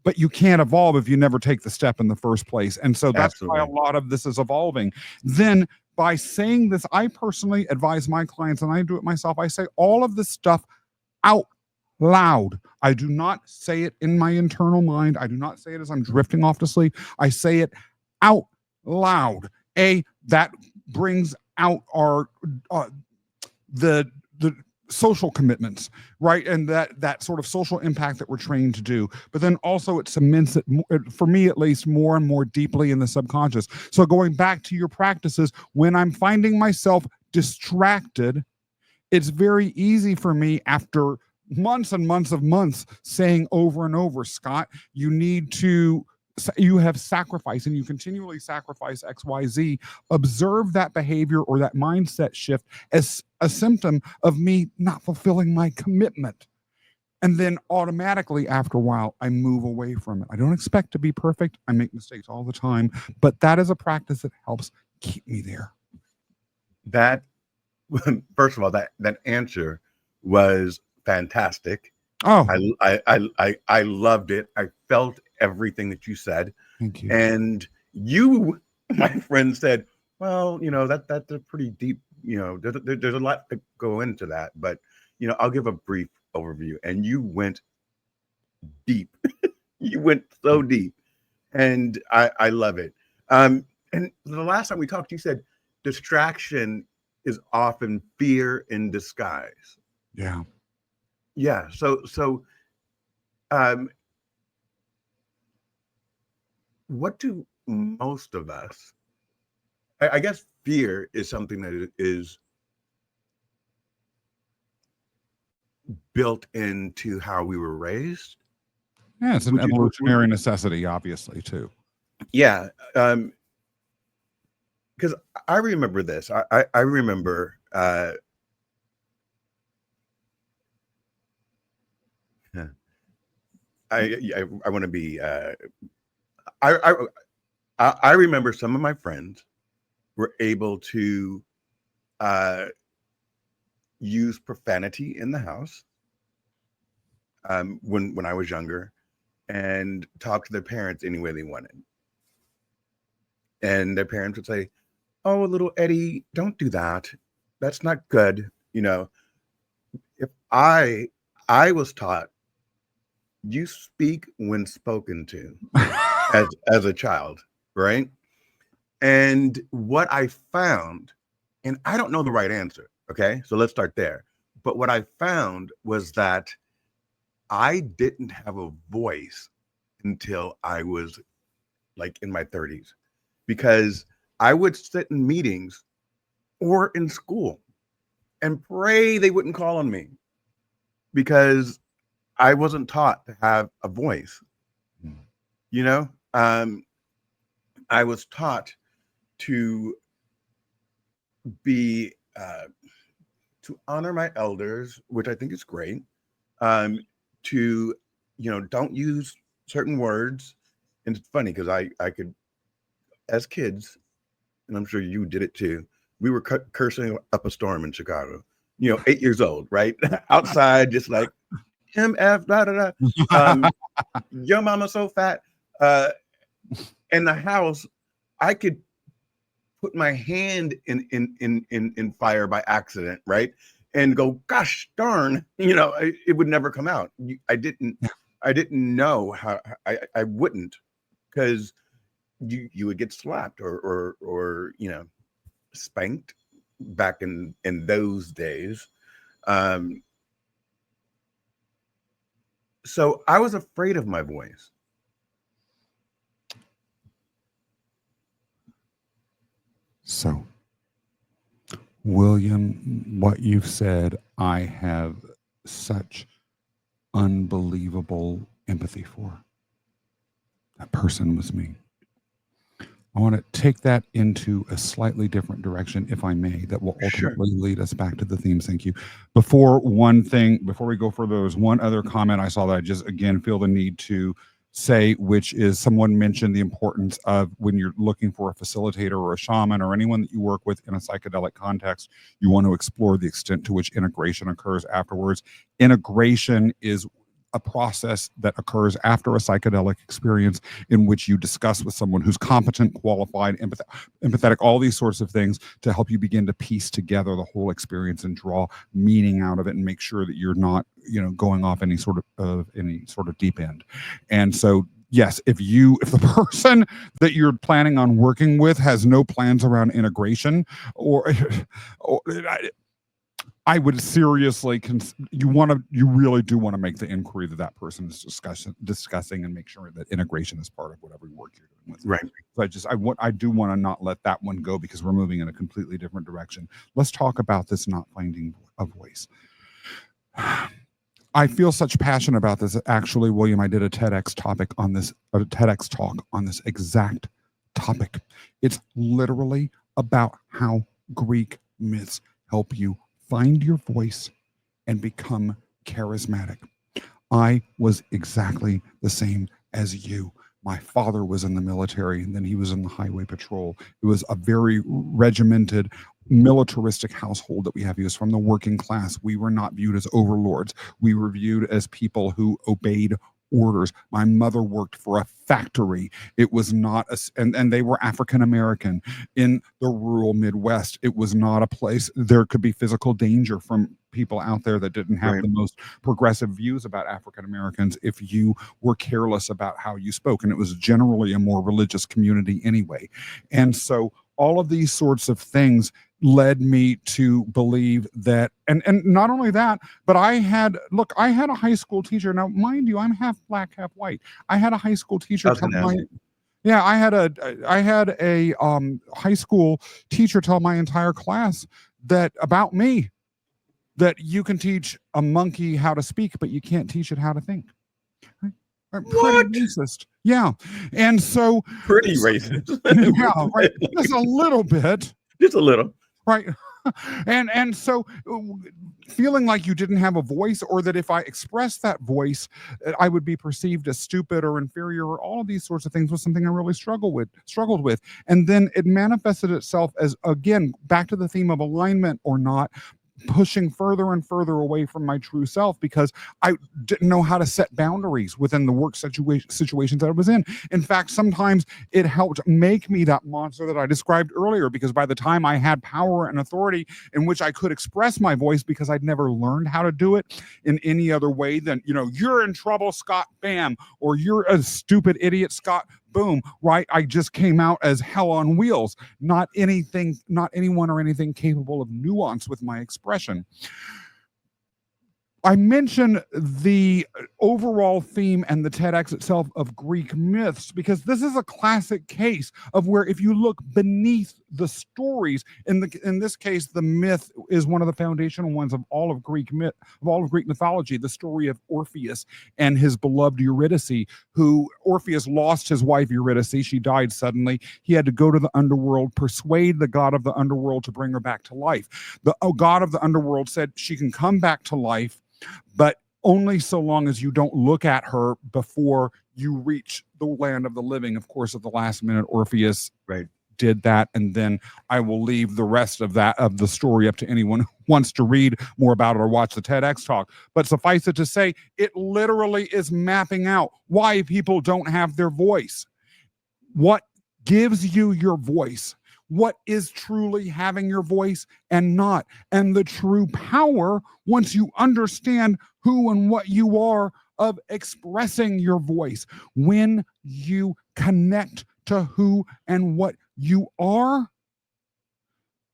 But you can't evolve if you never take the step in the first place. And so that's why a lot of this is evolving. Then by saying this, I personally advise my clients, and I do it myself, I say all of this stuff out loud. I do not say it in my internal mind. I do not say it as I'm drifting off to sleep. I say it out loud. That brings out our the social commitments, right? And that sort of social impact that we're trained to do. But then also it cements it, for me at least, more and more deeply in the subconscious. So going back to your practices, when I'm finding myself distracted, it's very easy for me after months and months of months saying over and over, Scott, you have sacrificed and you continually sacrifice XYZ. Observe that behavior or that mindset shift as a symptom of me not fulfilling my commitment. And then automatically after a while, I move away from it. I don't expect to be perfect. I make mistakes all the time, but that is a practice that helps keep me there. That, first of all, that answer was fantastic. Oh, I loved it. I felt everything that you said. Thank you. And you, my friend, said, well, that's a pretty deep, there's a lot to go into that, but I'll give a brief overview. And you went deep. You went so deep. And I love it. And the last time we talked, you said distraction is often fear in disguise. Yeah. Yeah. So what do most of us, I guess fear is something that is built into how we were raised. Yeah, it's an evolutionary necessity, obviously, too. Yeah. Because I remember this. I remember I want to be I remember some of my friends were able to use profanity in the house when I was younger, and talk to their parents any way they wanted. And their parents would say, "Oh, little Eddie, don't do that. That's not good." If I was taught, you speak when spoken to as a child, right? And what I found, and I don't know the right answer, okay? So let's start there. But what I found was that I didn't have a voice until I was like in my 30s, because I would sit in meetings or in school and pray they wouldn't call on me because I wasn't taught to have a voice. You know, I was taught to be to honor my elders, which I think is great. Um, to don't use certain words, and it's funny because I could, as kids, and I'm sure you did it too. We were cursing up a storm in Chicago. 8 years old, right? Outside, just like MF, da da da. Your mama so fat. Uh, in the house, I could put my hand in fire by accident, right? And go, gosh darn, it would never come out. I didn't know how. I wouldn't, because you would get slapped or spanked back in those days. Um, so I was afraid of my voice. So, William, what you've said, I have such unbelievable empathy for. That person was me. I want to take that into a slightly different direction, if I may, that will Sure. ultimately lead us back to the themes. Thank you. Before we go further, there was one other comment I saw that I just, again, feel the need to say, which is someone mentioned the importance of when you're looking for a facilitator or a shaman or anyone that you work with in a psychedelic context, you want to explore the extent to which integration occurs afterwards. Integration is a process that occurs after a psychedelic experience in which you discuss with someone who's competent, qualified, empathetic, all these sorts of things to help you begin to piece together the whole experience and draw meaning out of it and make sure that you're not, going off any sort of deep end. And so, yes, if the person that you're planning on working with has no plans around integration, or I would seriously you really do want to make the inquiry that person is discussing and make sure that integration is part of whatever work you're doing with. Right. So I do want to not let that one go because we're moving in a completely different direction. Let's talk about this not finding a voice. I feel such passion about this. Actually, William, I did a TEDx talk on this exact topic. It's literally about how Greek myths help you find your voice and become charismatic. I was exactly the same as you. My father was in the military and then he was in the highway patrol. It was a very regimented, militaristic household that we have. He was from the working class. We were not viewed as overlords. We were viewed as people who obeyed orders. My mother worked for a factory. It was not and they were African American in the rural Midwest. It was not a place. There could be physical danger from people out there that didn't have the most progressive views about African Americans if you were careless about how you spoke. And it was generally a more religious community anyway. And so all of these sorts of things led me to believe that, and not only that, but I had a high school teacher. Now, mind you, I'm half black, half white. I had a high school teacher tell my I had a high school teacher tell my entire class that about me, that you can teach a monkey how to speak, but you can't teach it how to think. What? Pretty racist. Yeah. And so Pretty racist. Yeah, right. Just a little bit. Just a little. Right. And so feeling like you didn't have a voice, or that if I expressed that voice, I would be perceived as stupid or inferior, or all of these sorts of things, was something I really struggled with. And then it manifested itself as, again, back to the theme of alignment or not, pushing further and further away from my true self because I didn't know how to set boundaries within the work situations that I was in. In fact, sometimes it helped make me that monster that I described earlier, because by the time I had power and authority in which I could express my voice, because I'd never learned how to do it in any other way than, you're in trouble, Scott, bam, or you're a stupid idiot, Scott, boom, right? I just came out as hell on wheels, not anyone or anything capable of nuance with my expression. I mentioned the overall theme and the TEDx itself of Greek myths because this is a classic case of where if you look beneath the stories, in this case, the myth is one of the foundational ones of all of Greek mythology, the story of Orpheus and his beloved Eurydice, who Orpheus lost his wife Eurydice. She died suddenly. He had to go to the underworld, persuade the god of the underworld to bring her back to life. The god of the underworld said she can come back to life, but only so long as you don't look at her before you reach the land of the living. Of course, at the last minute, Orpheus did that, and then I will leave the rest of the story up to anyone who wants to read more about it or watch the TEDx talk. But suffice it to say, it literally is mapping out why people don't have their voice. What gives you your voice? What is truly having your voice and not? And the true power, once you understand who and what you are, of expressing your voice. When you connect to who and what you are,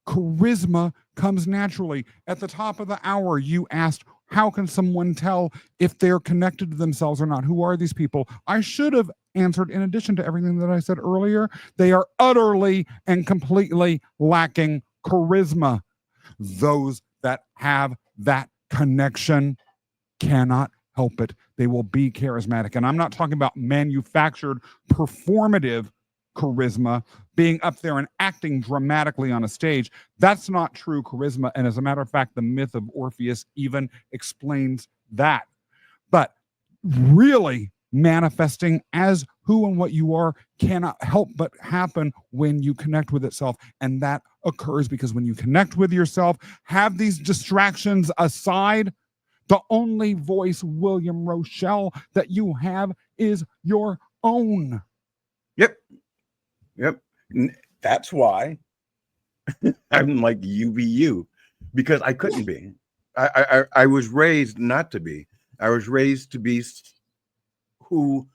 charisma comes naturally. At the top of the hour, you asked, how can someone tell if they're connected to themselves or not? Who are these people? I should have answered, in addition to everything that I said earlier, they are utterly and completely lacking charisma. Those that have that connection cannot help it. They will be charismatic. And I'm not talking about manufactured, performative charisma, being up there and acting dramatically on a stage. That's not true charisma. And as a matter of fact, the myth of Orpheus even explains that. But really manifesting as who and what you are cannot help but happen when you connect with itself. And that occurs because when you connect with yourself, have these distractions aside, the only voice, William Rochelle, that you have is your own. Yep. That's why I'm like UBU, because I couldn't be. I was raised not to be. I was raised to be who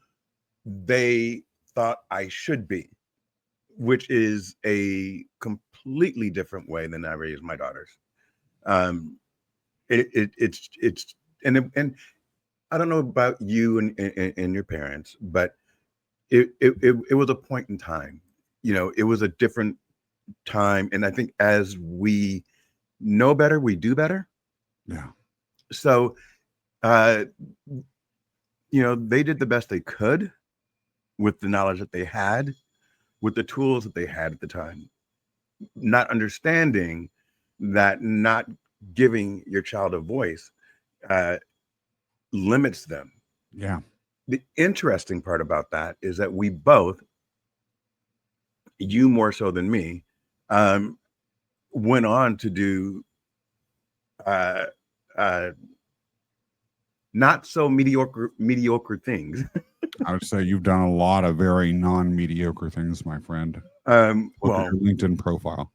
they thought I should be, which is a completely different way than I raised my daughters. It's and I don't know about you and your parents, but it was a point in time. It was a different time, and I think as we know better, we do better. Yeah. So, they did the best they could with the knowledge that they had, with the tools that they had at the time, not understanding that not giving your child a voice limits them. Yeah. The interesting part about that is that we both, you more so than me, went on to do not so mediocre things. I would say you've done a lot of very non-mediocre things, my friend. Well, your LinkedIn profile.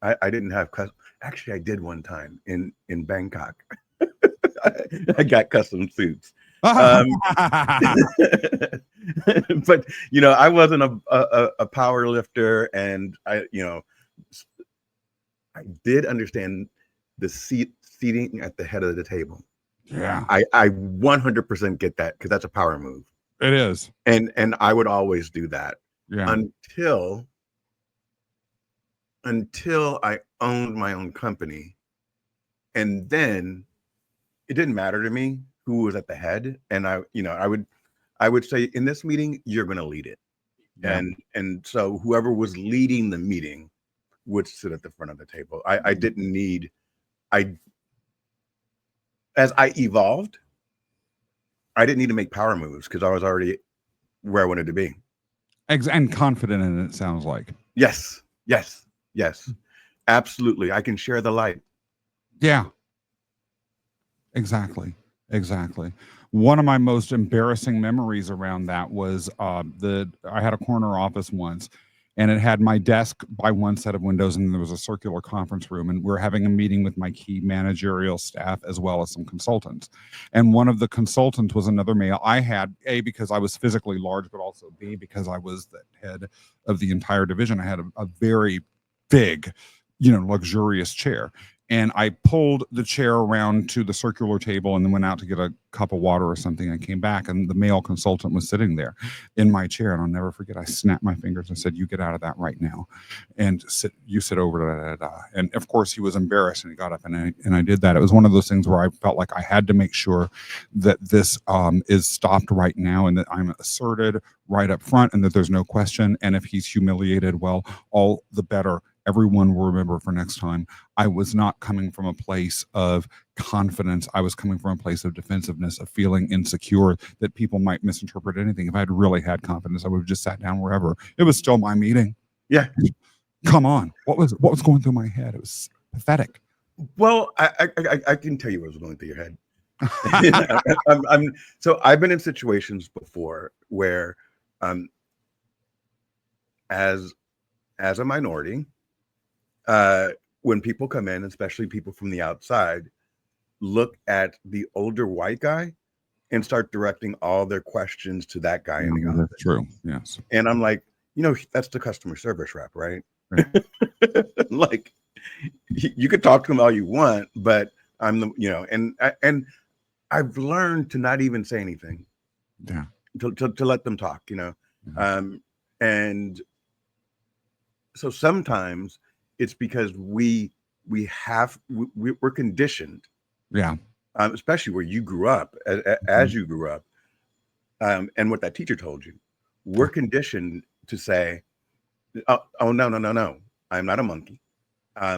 I didn't have actually I did one time in Bangkok. I got custom suits. But I wasn't a power lifter, and I did understand the seating at the head of the table. Yeah, I 100% get that, because that's a power move. It is, and I would always do that. Yeah. Until I owned my own company, and then it didn't matter to me who was at the head, and I would say, in this meeting, you're going to lead it. Yeah. And so whoever was leading the meeting would sit at the front of the table. I didn't need, as I evolved, I didn't need to make power moves, because I was already where I wanted to be. And confident in it, sounds like. Yes. Absolutely. I can share the light. Yeah, exactly. One of my most embarrassing memories around that was I had a corner office once, and it had my desk by one set of windows, and there was a circular conference room, and we're having a meeting with my key managerial staff as well as some consultants. And one of the consultants was another male. I had A, because I was physically large, but also B, because I was the head of the entire division. I had a very big, luxurious chair. And I pulled the chair around to the circular table and then went out to get a cup of water or something. I came back, and the male consultant was sitting there in my chair. And I'll never forget, I snapped my fingers and said, "You get out of that right now and you sit over." Da, da, da, da. And of course, he was embarrassed, and he got up, and I did that. It was one of those things where I felt like I had to make sure that this is stopped right now, and that I'm asserted right up front, and that there's no question. And if he's humiliated, well, all the better. Everyone will remember for next time. I was not coming from a place of confidence. I was coming from a place of defensiveness, of feeling insecure that people might misinterpret anything. If I had really had confidence, I would have just sat down wherever. It was still my meeting. Yeah. Come on. What was going through my head? It was pathetic. Well, I can tell you what was going through your head. So I've been in situations before where, as a minority, when people come in, especially people from the outside, look at the older white guy and start directing all their questions to that guy in the office. That's true. Yes. And I'm like, that's the customer service rep, right? Like, you could talk to him all you want, but I'm the, and I've learned to not even say anything. Yeah. To let them talk, and so sometimes it's because we're conditioned. Yeah. Especially where you grew up, as you grew up, and what that teacher told you. We're conditioned to say, "Oh no, I'm not a monkey. I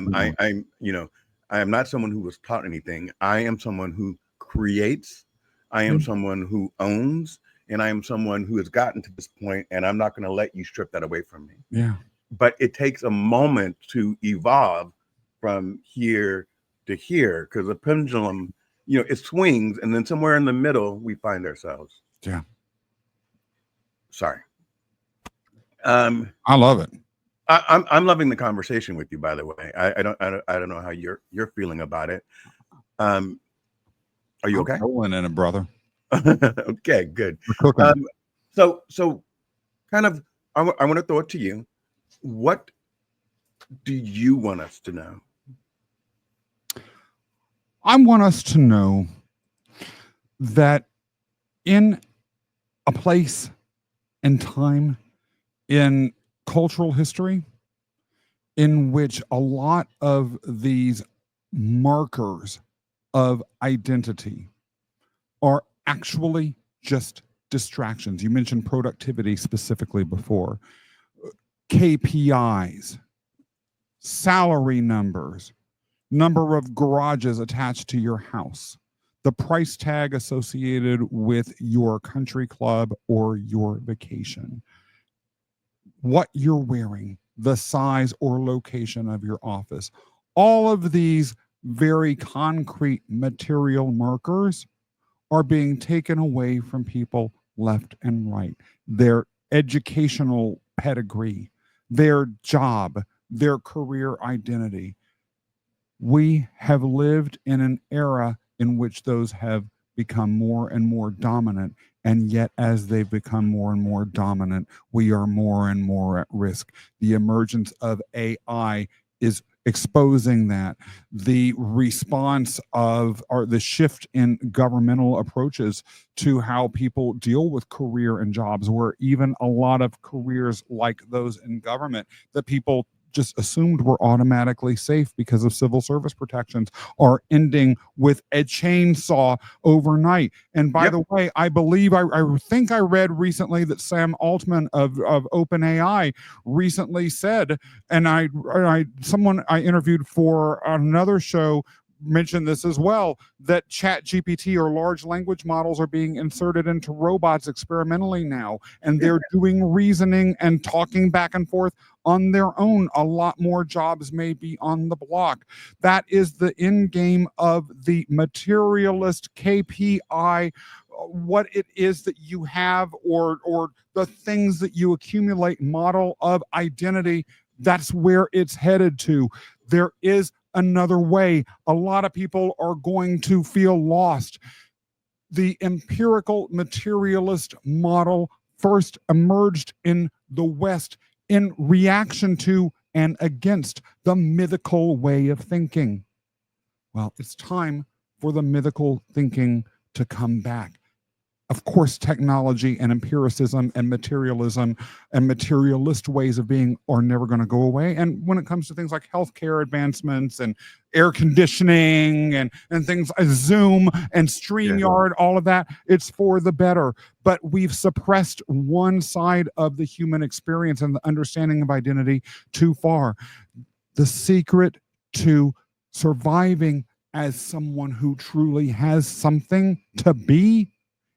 am not someone who was taught anything. I am someone who creates. I am someone who owns, and I am someone who has gotten to this point, and I'm not going to let you strip that away from me." Yeah. But it takes a moment to evolve from here to here, because the pendulum, it swings, and then somewhere in the middle we find ourselves. Yeah. Sorry. I love it. I'm loving the conversation with you, by the way. I don't know how you're feeling about it. Are you okay? Rolling in it, brother. Okay, good. So kind of, I want to throw it to you. What do you want us to know? I want us to know that in a place and time in cultural history in which a lot of these markers of identity are actually just distractions. You mentioned productivity specifically before. KPIs, salary numbers, number of garages attached to your house, the price tag associated with your country club or your vacation, what you're wearing, the size or location of your office. All of these very concrete material markers are being taken away from people left and right. Their educational pedigree, their job, their career identity. We have lived in an era in which those have become more and more dominant. And yet, as they've become more and more dominant, we are more and more at risk. The emergence of AI is exposing that. The response of, or the shift in governmental approaches to how people deal with career and jobs, where even a lot of careers like those in government that people just assumed were automatically safe because of civil service protections are ending with a chainsaw overnight. And by the way, I believe, I think I read recently that Sam Altman of OpenAI recently said, and someone I interviewed for another show mentioned this as well, that Chat GPT or large language models are being inserted into robots experimentally now, and they're doing reasoning and talking back and forth on their own. A lot more jobs may be on the block. That is the end game of the materialist KPI, what it is that you have, or the things that you accumulate model of identity. That's where it's headed to. There is another way. A lot of people are going to feel lost. The empirical materialist model first emerged in the West in reaction to and against the mythical way of thinking. Well, it's time for the mythical thinking to come back. Of course, technology and empiricism and materialism and materialist ways of being are never going to go away. And when it comes to things like healthcare advancements and air conditioning and things like Zoom and StreamYard, all of that, it's for the better. But we've suppressed one side of the human experience and the understanding of identity too far. The secret to surviving as someone who truly has something to be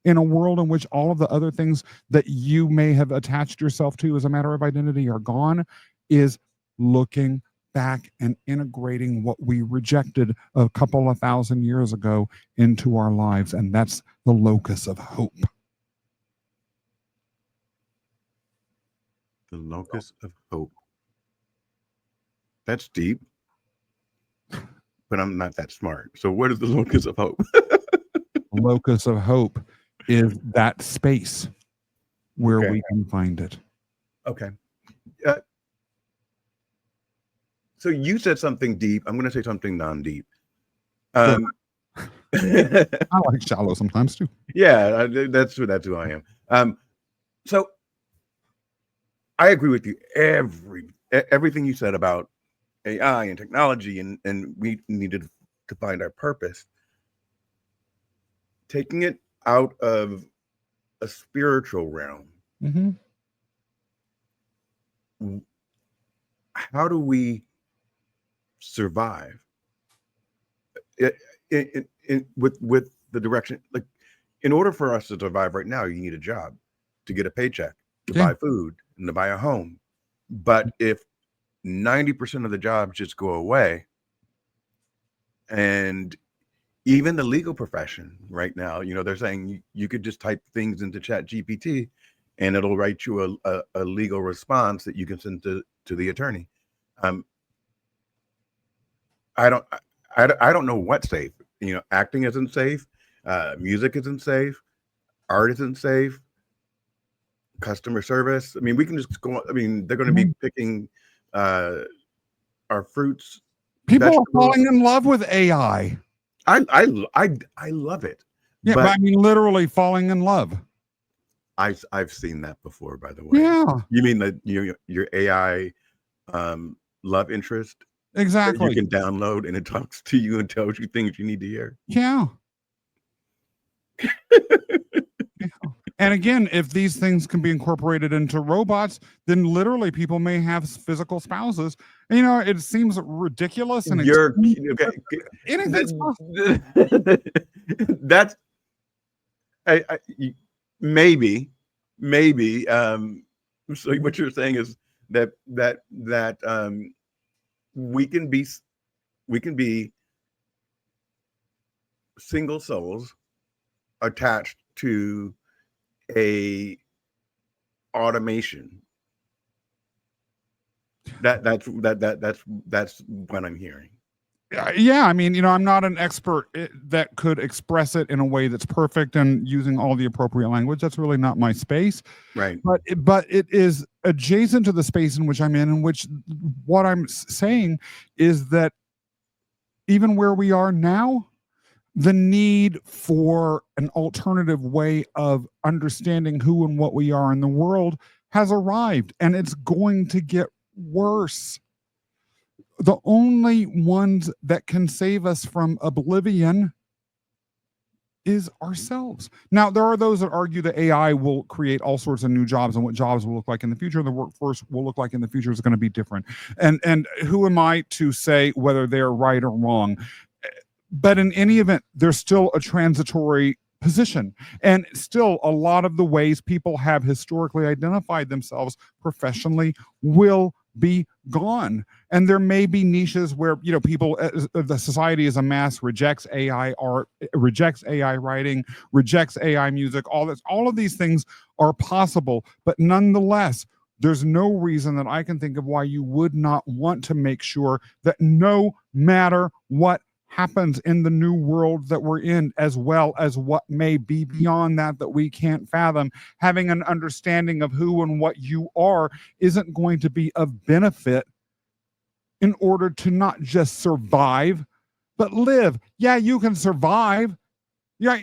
in a world in which all of the other things that you may have attached yourself to as a matter of identity are gone, is looking back and integrating what we rejected a couple of thousand years ago into our lives. And that's the locus of hope. The locus of hope. That's deep, but I'm not that smart. So what is the locus of hope? Locus of hope is that space where we can find it. Okay. So you said something deep. I'm going to say something non-deep. I like shallow sometimes too. Yeah, that's who I am. So I agree with you. Everything you said about AI and technology, and we needed to find our purpose. Taking it out of a spiritual realm, how do we survive with the direction? Like, in order for us to survive right now, you need a job to get a paycheck, to buy food, and to buy a home. But if 90% of the jobs just go away, and even the legal profession right now, they're saying you could just type things into Chat GPT and it'll write you a legal response that you can send to the attorney. I don't know what's safe. Acting isn't safe. Music isn't safe. Art isn't safe. Customer service. I mean, we can just go. I mean, they're going to be picking our fruits. People are falling in love with AI. I love it. Yeah, but I mean, literally falling in love. I've seen that before, by the way. Yeah. You mean that your AI love interest? Exactly. You can download and it talks to you and tells you things you need to hear. Yeah. And again, if these things can be incorporated into robots, then literally people may have physical spouses. And, it seems ridiculous. And that's maybe. So what you're saying is that we can be single souls attached to a automation. That's what I'm hearing. Yeah, I mean, I'm not an expert that could express it in a way that's perfect and using all the appropriate language. That's really not my space. Right. But it is adjacent to the space in which I'm in which what I'm saying is that even where we are now, the need for an alternative way of understanding who and what we are in the world has arrived, and it's going to get worse. The only ones that can save us from oblivion is ourselves. Now, there are those that argue that AI will create all sorts of new jobs, and what jobs will look like in the future, the workforce will look like in the future is going to be different. And who am I to say whether they're right or wrong? But in any event, there's still a transitory position. And still, a lot of the ways people have historically identified themselves professionally will be gone. And there may be niches where, people, the society as a mass rejects AI art, rejects AI writing, rejects AI music, all of these things are possible. But nonetheless, there's no reason that I can think of why you would not want to make sure that no matter what happens in the new world that we're in, as well as what may be beyond that we can't fathom, having an understanding of who and what you are isn't going to be of benefit in order to not just survive, but live. Yeah, you can survive. Yeah,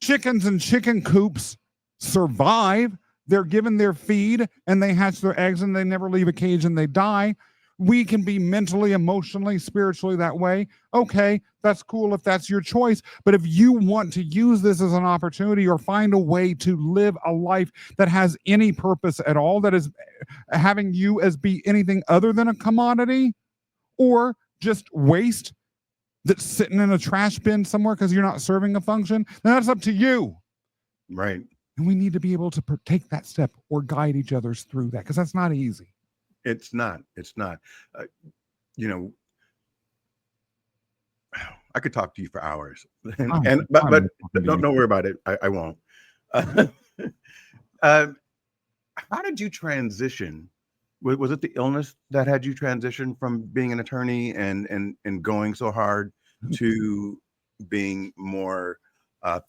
chickens and chicken coops survive. They're given their feed and they hatch their eggs and they never leave a cage and they die. We can be mentally, emotionally, spiritually that way. Okay, that's cool if that's your choice. But if you want to use this as an opportunity or find a way to live a life that has any purpose at all, that is having you as be anything other than a commodity or just waste that's sitting in a trash bin somewhere because you're not serving a function, then that's up to you. Right. And we need to be able to take that step or guide each other through that because that's not easy. It's not. I could talk to you for hours, but don't worry about it. I won't. How did you transition? Was it the illness that had you transition from being an attorney and going so hard to being more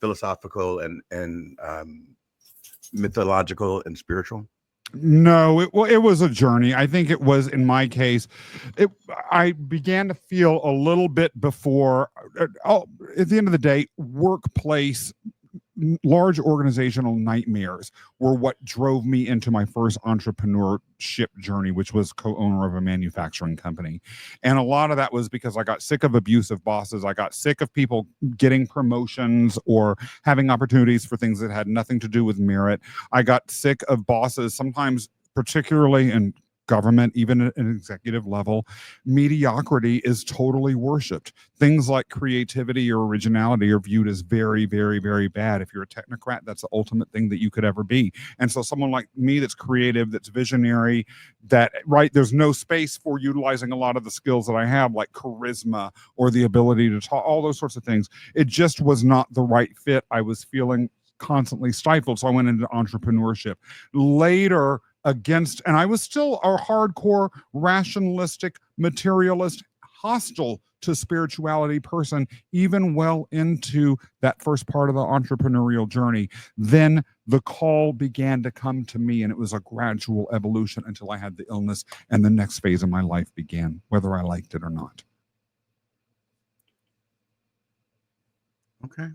philosophical and mythological and spiritual? No, it was a journey. I think it was, in my case, I began to feel a little bit before, at the end of the day, workplace, large organizational nightmares were what drove me into my first entrepreneurship journey, which was co-owner of a manufacturing company. And a lot of that was because I got sick of abusive bosses. I got sick of people getting promotions or having opportunities for things that had nothing to do with merit. I got sick of bosses, sometimes particularly in government, even at an executive level, mediocrity is totally worshipped. Things like creativity or originality are viewed as very, very, very bad. If you're a technocrat, that's the ultimate thing that you could ever be. And so someone like me that's creative, that's visionary, there's no space for utilizing a lot of the skills that I have, like charisma or the ability to talk, all those sorts of things. It just was not the right fit. I was feeling constantly stifled. So I went into entrepreneurship. Later, and I was still a hardcore rationalistic, materialist, hostile to spirituality person, even well into that first part of the entrepreneurial journey. Then the call began to come to me, and it was a gradual evolution until I had the illness, and the next phase of my life began, whether I liked it or not. Okay.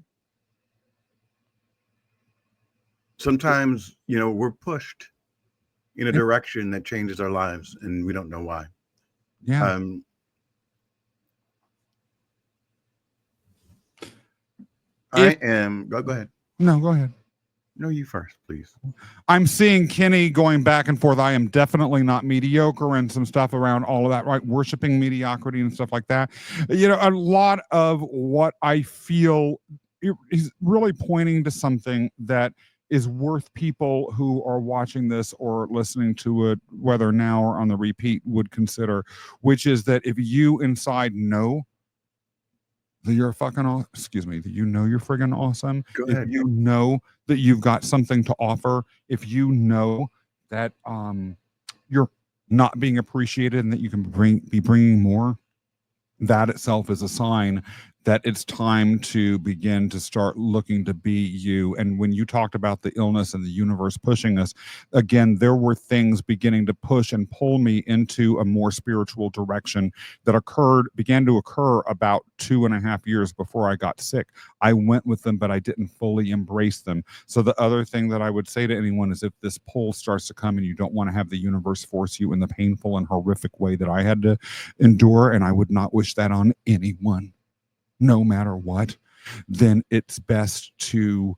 Sometimes, we're pushed in a direction that changes our lives and we don't know why. Yeah. Go ahead. No, go ahead. No, you first, please. I'm seeing Kenny going back and forth. I am definitely not mediocre, and some stuff around all of that, right? Worshiping mediocrity and stuff like that. A lot of what I feel is really pointing to something that is worth people who are watching this or listening to it, whether now or on the repeat, would consider, which is that if you inside know that you're that you know you're friggin' awesome. Go ahead. If you know that you've got something to offer, if you know that you're not being appreciated and that you can be bringing more, that itself is a sign that it's time to begin to start looking to be you. And when you talked about the illness and the universe pushing us, again, there were things beginning to push and pull me into a more spiritual direction that began to occur about 2.5 years before I got sick. I went with them, but I didn't fully embrace them. So the other thing that I would say to anyone is, if this pull starts to come and you don't want to have the universe force you in the painful and horrific way that I had to endure, and I would not wish that on anyone, no matter what, then it's best to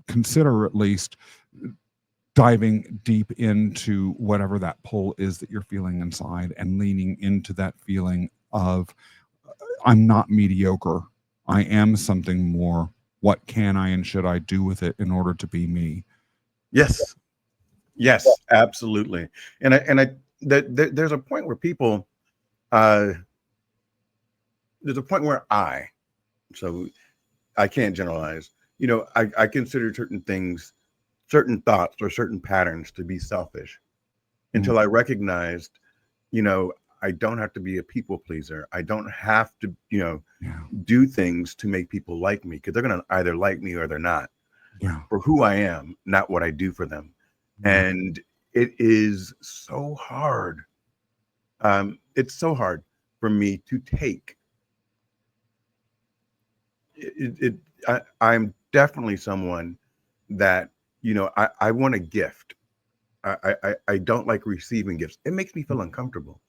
consider at least diving deep into whatever that pull is that you're feeling inside and leaning into that feeling of I'm not mediocre. I am something more. What can I and should I do with it in order to be me? Yes. Yes, absolutely. There's a point where people, uh, there's a point where so I can't generalize, I consider certain things, certain thoughts or certain patterns to be selfish until I recognized, you know, I don't have to be a people pleaser. I don't have to, Yeah. do things to make people like me, because they're going to either like me or they're not, Yeah. for who I am, not what I do for them. Yeah. And it is so hard. It's so hard for me to take it. I'm definitely someone that, I want a gift. I don't like receiving gifts. It makes me feel uncomfortable.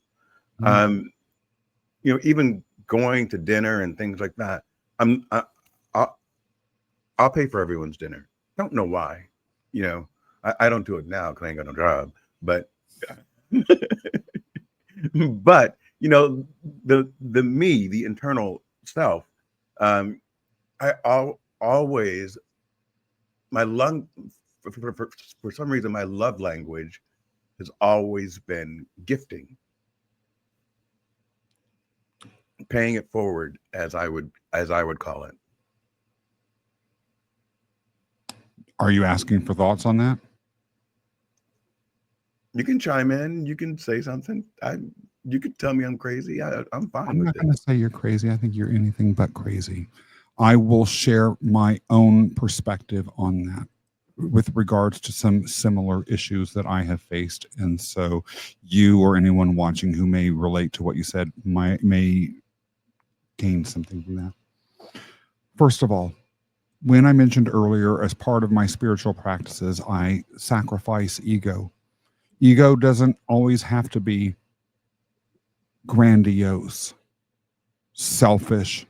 Mm. Um, even going to dinner and things like that. I'll, I'll pay for everyone's dinner. Don't know why. I don't do it now because I ain't got no job. But but the me, the internal self, um, always my lung for some reason my love language has always been gifting, paying it forward, as I would call it. Are you asking for thoughts on that? You can chime in. You can say something. You could tell me I'm crazy. I'm fine I'm with not it. going to say you're crazy. I think you're anything but crazy. I will share my own perspective on that with regards to some similar issues that I have faced. And so you or anyone watching who may relate to what you said may gain something from that. First of all, when I mentioned earlier, as part of my spiritual practices, I sacrifice ego. Ego doesn't always have to be grandiose, selfish,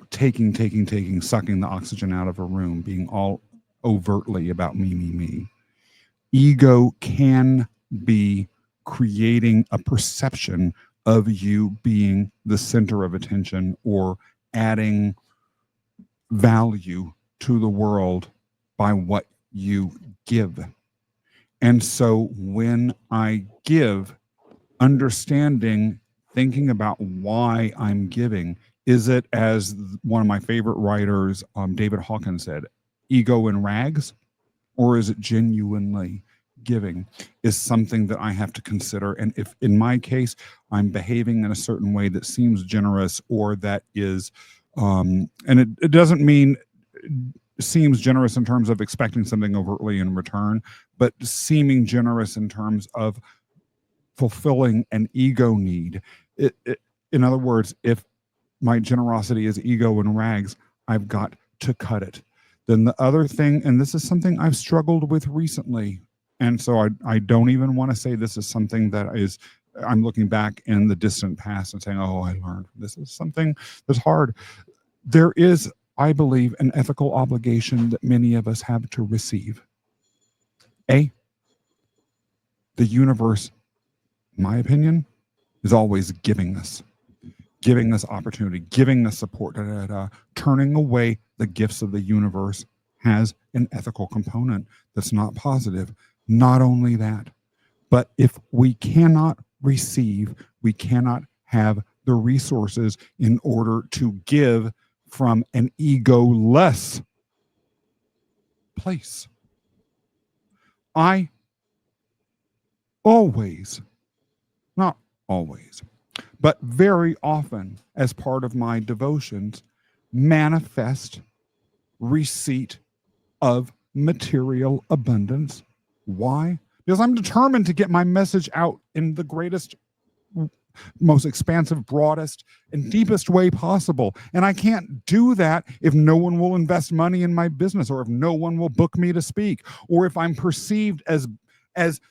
taking, sucking the oxygen out of a room, being all overtly about me. Ego can be creating a perception of you being the center of attention or adding value to the world by what you give. And so when I give, understanding, thinking about why I'm giving, is it, as one of my favorite writers, David Hawkins, said, ego in rags? Or is it genuinely giving, is something that I have to consider. And if in my case I'm behaving in a certain way that seems generous, or that is and it doesn't mean seems generous in terms of expecting something overtly in return, but seeming generous in terms of fulfilling an ego need. In other words, if my generosity is ego in rags, I've got to cut it. Then the other thing, and this is something I've struggled with recently, and so I don't even want to say this is something that is, I'm looking back in the distant past and saying, oh, I learned. This is something that's hard. There is, I believe, an ethical obligation that many of us have to receive. The universe, in my opinion, is always giving us opportunity, giving us support, turning away the gifts of the universe has an ethical component that's not positive. Not only that, but if we cannot receive, we cannot have the resources in order to give from an ego-less place. I always, not always, but very often, as part of my devotions, manifest receipt of material abundance. Why? Because I'm determined to get my message out in the greatest, most expansive, broadest, and deepest way possible. And I can't do that if no one will invest money in my business, or if no one will book me to speak, or if I'm perceived as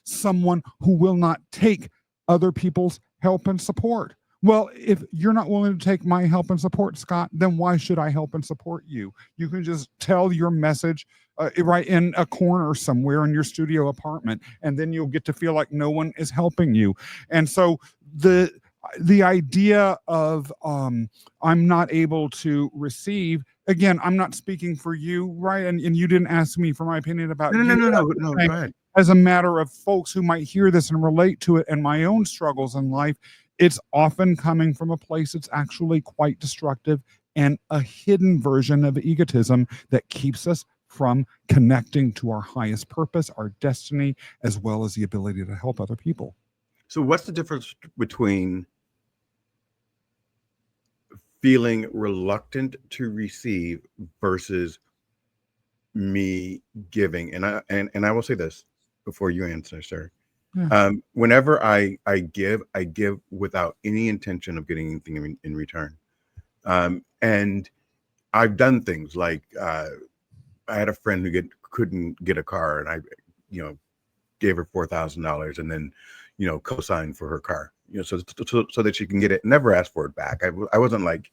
someone who will not take other people's help and support. Well, if you're not willing to take my help and support, Scott, then why should I help and support you? You can just tell your message right in a corner somewhere in your studio apartment, and then you'll get to feel like no one is helping you. And so the idea of I'm not able to receive. Again, I'm not speaking for you, right? And you didn't ask me for my opinion about No, no, you. no, no, I'm no, just no. saying, Go ahead. as a matter of folks who might hear this and relate to it and my own struggles in life, it's often coming from a place that's actually quite destructive and a hidden version of egotism that keeps us from connecting to our highest purpose, our destiny, as well as the ability to help other people. So, what's the difference between feeling reluctant to receive versus me giving? And I will say this before you answer, sir. Yeah. Whenever I give without any intention of getting anything in return. And I've done things like I had a friend who couldn't get a car, and I, gave her $4,000, and then, co-signed for her car, so that she can get it. Never asked for it back. I wasn't like,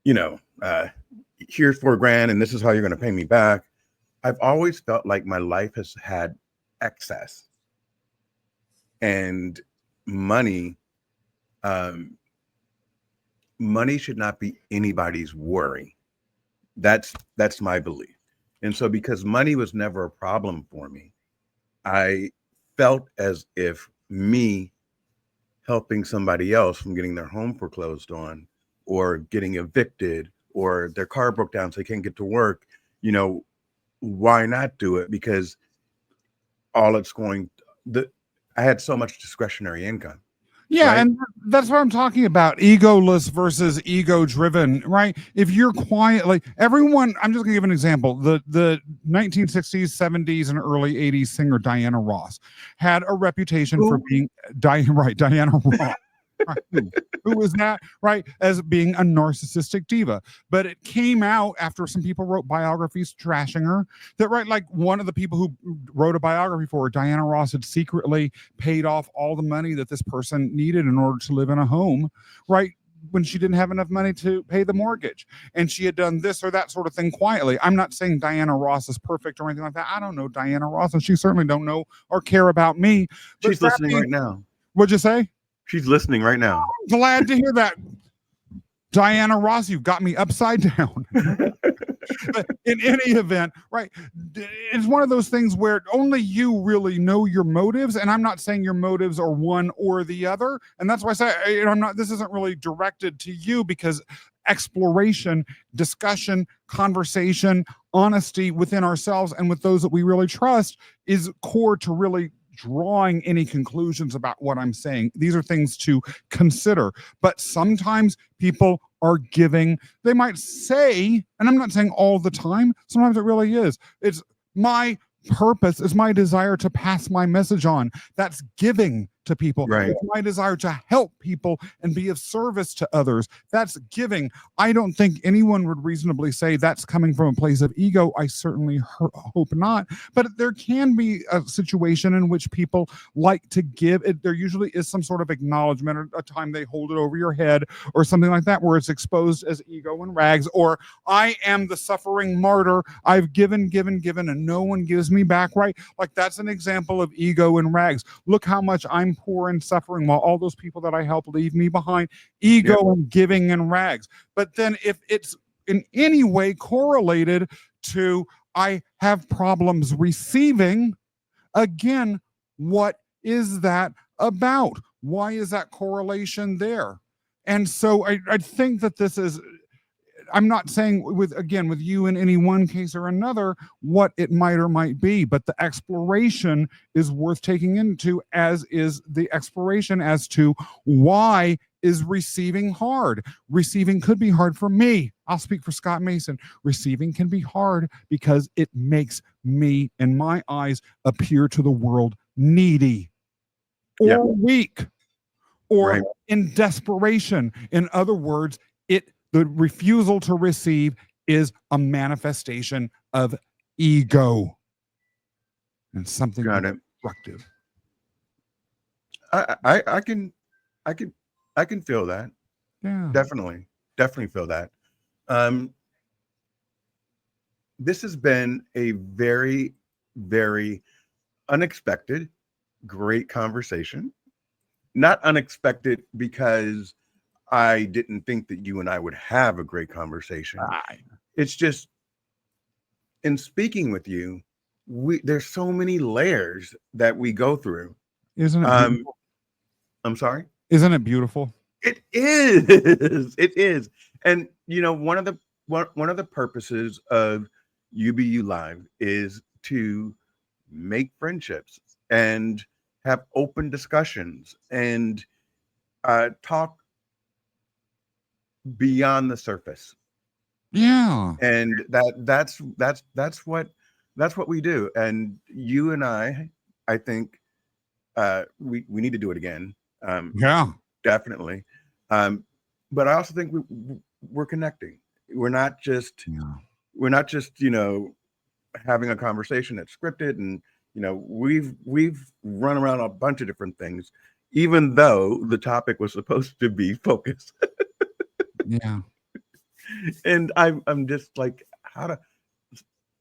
you know, uh, here's $4,000, and this is how you're going to pay me back. I've always felt like my life has had excess, and money, um, money should not be anybody's worry. That's my belief. And so, because money was never a problem for me, I felt as if me helping somebody else from getting their home foreclosed on, or getting evicted, or their car broke down so they can't get to work, why not do it? Because all it's going the I had so much discretionary income, Yeah, right? and that's what I'm talking about. Egoless versus ego driven, right? If you're quiet, like everyone, I'm just gonna give an example. The 1960s, 70s, and early 80s singer Diana Ross had a reputation for Who? being Diana Ross. Right, who was that, right, as being a narcissistic diva. But it came out after some people wrote biographies trashing her, that, right, like one of the people who wrote a biography for her, Diana Ross, had secretly paid off all the money that this person needed in order to live in a home, right, when she didn't have enough money to pay the mortgage. And she had done this or that sort of thing quietly. I'm not saying Diana Ross is perfect or anything like that. I don't know Diana Ross, and she certainly don't know or care about me. But She's listening right now. what'd you say? She's listening right now. Glad to hear that. Diana Ross, you've got me upside down. But in any event, right, it's one of those things where only you really know your motives. And I'm not saying your motives are one or the other. And that's why I say, I'm not, this isn't really directed to you, because exploration, discussion, conversation, honesty within ourselves and with those that we really trust is core to really drawing any conclusions about what I'm saying. These are things to consider. But sometimes people are giving, they might say, and I'm not saying all the time, sometimes it really is. It's my purpose, is my desire to pass my message on. That's giving to people. Right. It's my desire to help people and be of service to others. That's giving. I don't think anyone would reasonably say that's coming from a place of ego. I certainly hope not. But there can be a situation in which people like to give. There usually is some sort of acknowledgement, or a time they hold it over your head or something like that, where it's exposed as ego and rags, or I am the suffering martyr. I've given, and no one gives me back, right? Like that's an example of ego and rags. Look how much I'm poor and suffering while all those people that I help leave me behind. Ego Yep. and giving and rags. But then if it's in any way correlated to I have problems receiving, again, what is that about? Why is that correlation there? And so I think that this is, I'm not saying with, again, with you in any one case or another what it might or might be, but the exploration is worth taking into, as is the exploration as to why is receiving hard. Receiving could be hard for me. I'll speak for Scott Mason. Receiving can be hard because it makes me, in my eyes, appear to the world needy or Yep. weak or Right. in desperation. In other words, the refusal to receive is a manifestation of ego and something Got it. destructive. I can I can I can feel that. Yeah. Definitely feel that. Um, this has been a very, very unexpected, great conversation. not unexpected because I didn't think that you and I would have a great conversation. It's just in speaking with you, there's so many layers that we go through. Isn't it beautiful? I'm sorry? Isn't it beautiful? It is. It is. And one of the purposes of UBU Live is to make friendships and have open discussions and talk beyond the surface. Yeah. And that's what we do. And you and I think we need to do it again. Yeah. Definitely. But I also think we're connecting. We're not just having a conversation that's scripted, and we've run around a bunch of different things, even though the topic was supposed to be focus. Yeah. And I'm just like,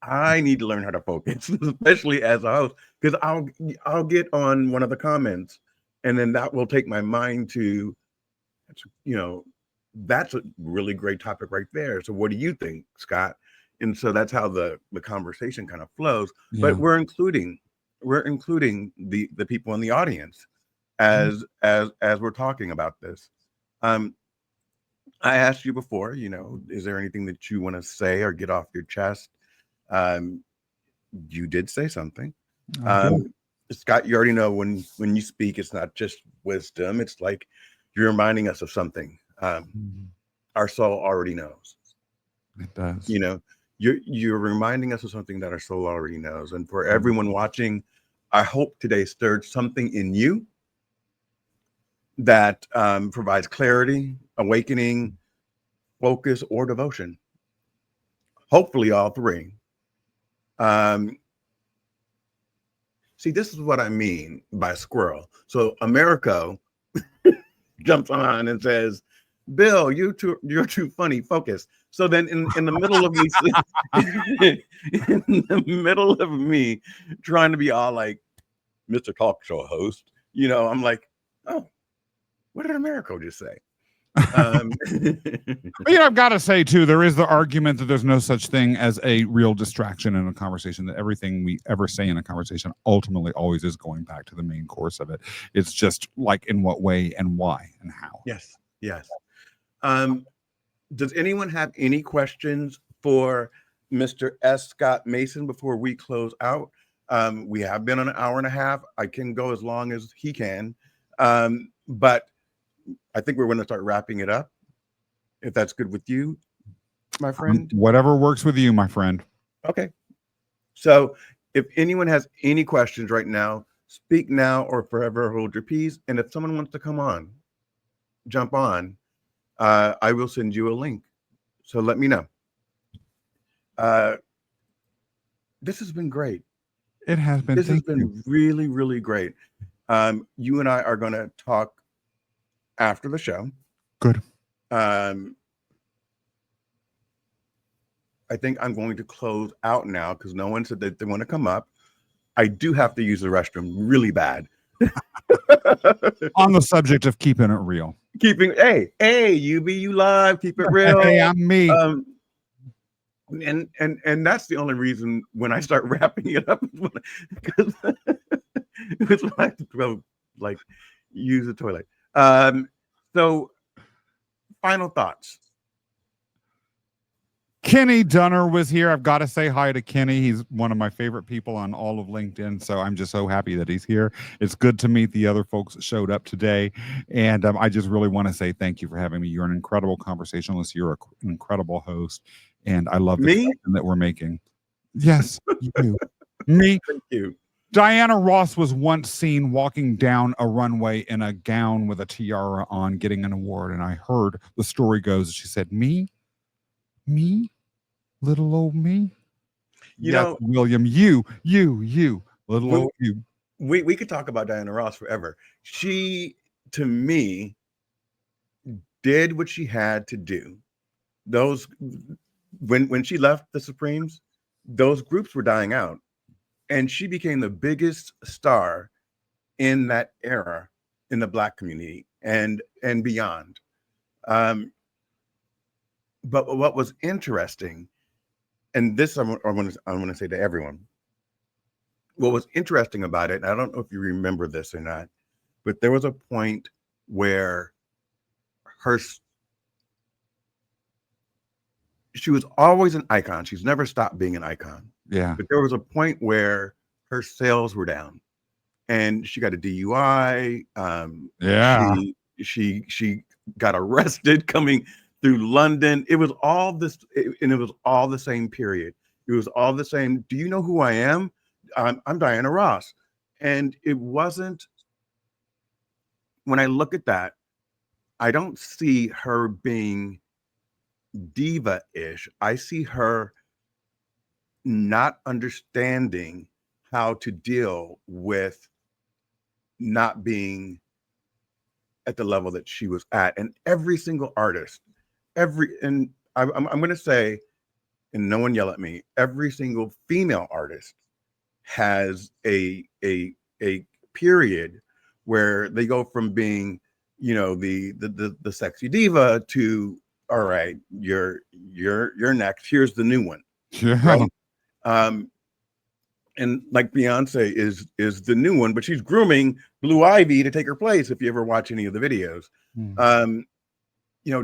I need to learn how to focus, especially as a host, because I'll get on one of the comments, and then that will take my mind to, that's a really great topic right there. So what do you think, Scott? And so that's how the conversation kind of flows. Yeah. But we're including the people in the audience as we're talking about this. I asked you before, is there anything that you want to say or get off your chest? You did say something. Scott, you already know when you speak, it's not just wisdom. It's like you're reminding us of something. Our soul already knows. It does. You're reminding us of something that our soul already knows. And for everyone watching, I hope today stirred something in you that provides clarity, awakening, focus, or devotion. Hopefully, all three. See, this is what I mean by squirrel. So Americo jumps on and says, "Bill, you're too funny. Focus." So then, in the middle of me, in the middle of me trying to be all like Mr. Talk Show host, I'm like, "Oh, what did Americo just say?" But I've got to say too, there is the argument that there's no such thing as a real distraction in a conversation, that everything we ever say in a conversation ultimately always is going back to the main course of it. It's just like in what way and why and how. Yes. Does anyone have any questions for Mr. S. Scott Mason before we close out? We have been on an hour and a half. I can go as long as he can, but I think we're going to start wrapping it up, if that's good with you, my friend. Whatever works with you, my friend. Okay. So if anyone has any questions right now, speak now or forever hold your peace. And if someone wants to come on, jump on, I will send you a link. So let me know. This has been great. It has been. This has been really, really great. You and I are going to talk after the show. Good. I think I'm going to close out now because no one said that they want to come up. I do have to use the restroom really bad. On the subject of keeping it real. Hey, UBU Live, keep it real. Hey, I'm me. And that's the only reason when I start wrapping it up, because it's when I have to go, like, use the toilet. So final thoughts. Kenny Dunner was here. I've got to say hi to Kenny. He's one of my favorite people on all of LinkedIn. So I'm just so happy that he's here. It's good to meet the other folks that showed up today. And I just really want to say thank you for having me. You're an incredible conversationalist. You're an incredible host. And I love the connection that we're making. Yes, you do. Me. Thank you. Diana Ross was once seen walking down a runway in a gown with a tiara on, getting an award. And I heard the story goes, she said, me, little old me. You know, William, you, little old you. We could talk about Diana Ross forever. She, to me, did what she had to do. Those when she left the Supremes, those groups were dying out, and she became the biggest star in that era in the Black community and beyond. Um, but what was interesting, and this I want to say to everyone, what was interesting about it, and I don't know if you remember this or not, but there was a point where her she was always an icon. She's never stopped being an icon. Yeah. But there was a point where her sales were down, and she got a DUI. Yeah. She got arrested coming through London. It was all this, and it was all the same period. It was all the same. Do you know who I am? I'm Diana Ross, and it wasn't. When I look at that, I don't see her being diva-ish. I see her not understanding how to deal with not being at the level that she was at. And every single artist, and I'm going to say, and no one yell at me, every single female artist has a period where they go from being, the sexy diva to, all right, you're next. Here's the new one, Yeah. right? And like Beyonce is the new one, but she's grooming Blue Ivy to take her place. If you ever watch any of the videos,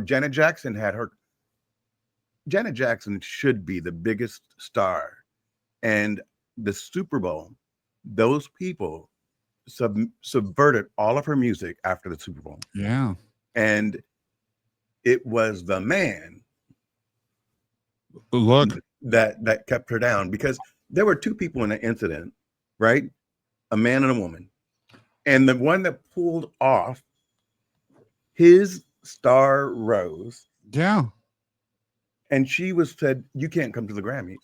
Janet Jackson had her. Janet Jackson should be the biggest star, and the Super Bowl, those people subverted all of her music after the Super Bowl. Yeah. And it was the man Look, that kept her down, because there were two people in the incident, right? A man and a woman. And the one that pulled off, his star rose. yeah. And she was said, you can't come to the Grammys.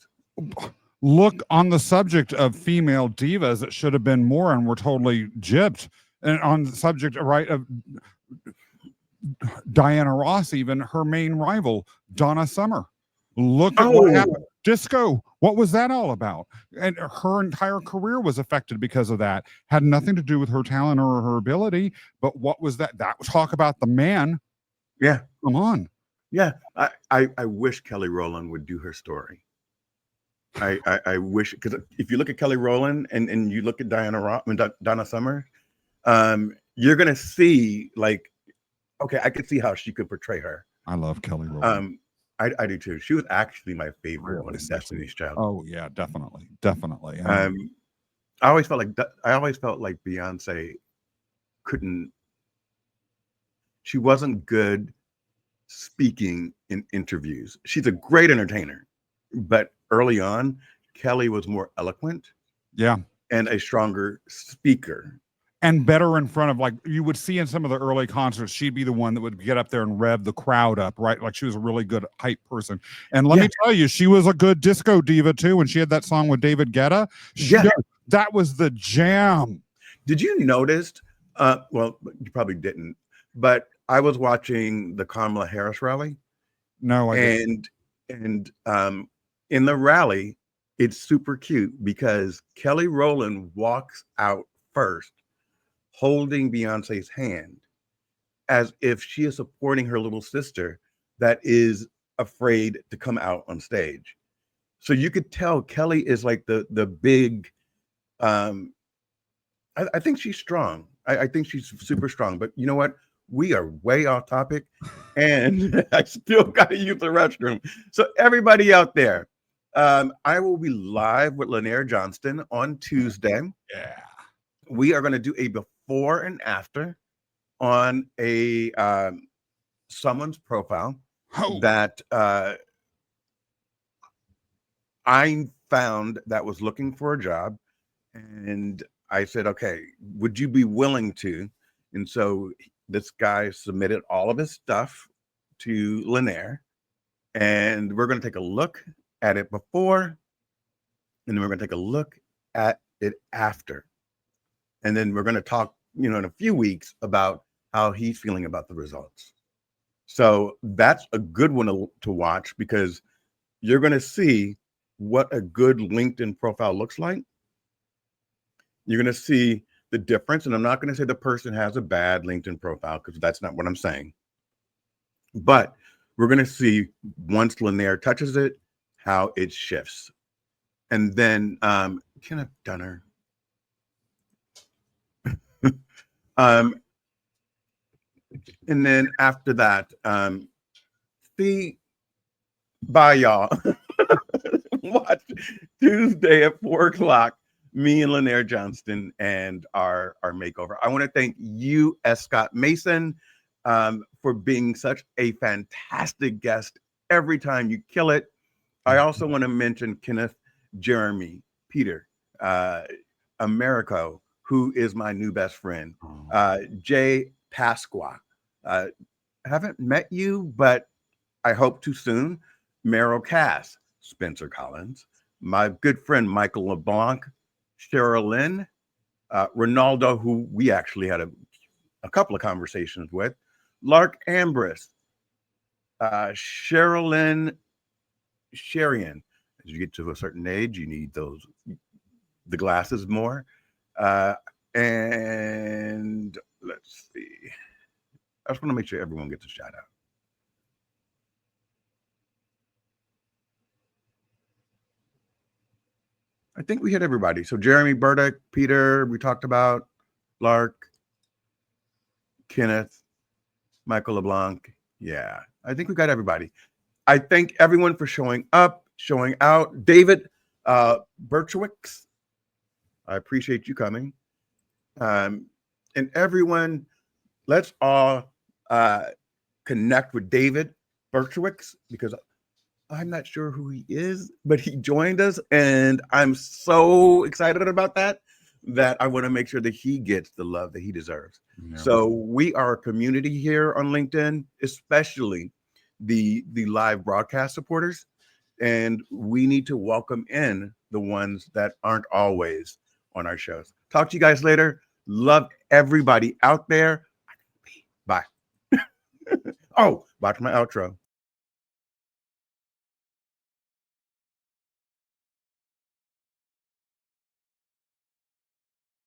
Look, on the subject of female divas, it should have been more, and we're totally gypped. And on the subject, right, of Diana Ross, even her main rival, Donna Summer. Look at what happened. Disco. What was that all about? And her entire career was affected because of that. Had nothing to do with her talent or her ability. But what was that? That talk about the man. Yeah. Come on. Yeah. I wish Kelly Rowland would do her story. I wish, because if you look at Kelly Rowland and you look at Donna Summer, you're gonna see, like, okay, I could see how she could portray her. I love Kelly Rowland. I do too. She was actually my favorite one in Destiny's Child. Oh yeah, definitely. I always felt like Beyonce couldn't. She wasn't good speaking in interviews. She's a great entertainer, but early on, Kelly was more eloquent. Yeah. And a stronger speaker. And better in front of, like, you would see in some of the early concerts, she'd be the one that would get up there and rev the crowd up, right? Like, she was a really good hype person. And let me tell you, she was a good disco diva too. When she had that song with David Guetta, that was the jam. Did you notice? Well, you probably didn't, but I was watching the Kamala Harris rally. No, I didn't. And in the rally, it's super cute because Kelly Rowland walks out first, holding Beyonce's hand, as if she is supporting her little sister that is afraid to come out on stage. So you could tell Kelly is like the big. I think she's strong. I think she's super strong. But you know what? We are way off topic, and I still got to use the restroom. So everybody out there, I will be live with Lanier Johnston on Tuesday. Yeah. We are going to do a before and after on a someone's profile that I found that was looking for a job. And I said, okay, would you be willing to? And so this guy submitted all of his stuff to Lanier. And we're going to take a look at it before. And then we're going to take a look at it after. And then we're going to talk, in a few weeks about how he's feeling about the results. So that's a good one to watch, because you're going to see what a good LinkedIn profile looks like. You're going to see the difference. And I'm not going to say the person has a bad LinkedIn profile because that's not what I'm saying. But we're going to see once Lanier touches it, how it shifts. And then Kenneth Dunner. And then after that, see, bye, y'all. Watch Tuesday at 4 o'clock. Me and Lanier Johnston and our makeover. I want to thank you, S.Scott Mason, for being such a fantastic guest. Every time you kill it. I also want to mention Kenneth, Jeremy, Peter, Americo, who is my new best friend, Jay Pasqua. I haven't met you, but I hope to soon. Merrill Cass, Spencer Collins, my good friend Michael LeBlanc, Cheryl Lynn, Ronaldo, who we actually had a couple of conversations with, Lark Ambrose, Sherilyn Sherian. As you get to a certain age, you need the glasses more. And let's see. I just want to make sure everyone gets a shout out. I think we hit everybody. So Jeremy Burdick, Peter, we talked about, Lark, Kenneth, Michael LeBlanc. Yeah, I think we got everybody. I thank everyone for showing up, showing out. David Berchowicz, I appreciate you coming. And everyone, let's all connect with David Berchowicz because I'm not sure who he is, but he joined us, and I'm so excited about that I want to make sure that he gets the love that he deserves. Yeah. So we are a community here on LinkedIn, especially the live broadcast supporters, and we need to welcome in the ones that aren't always on our shows. Talk to you guys later. Love everybody out there. Bye. Oh, watch my outro.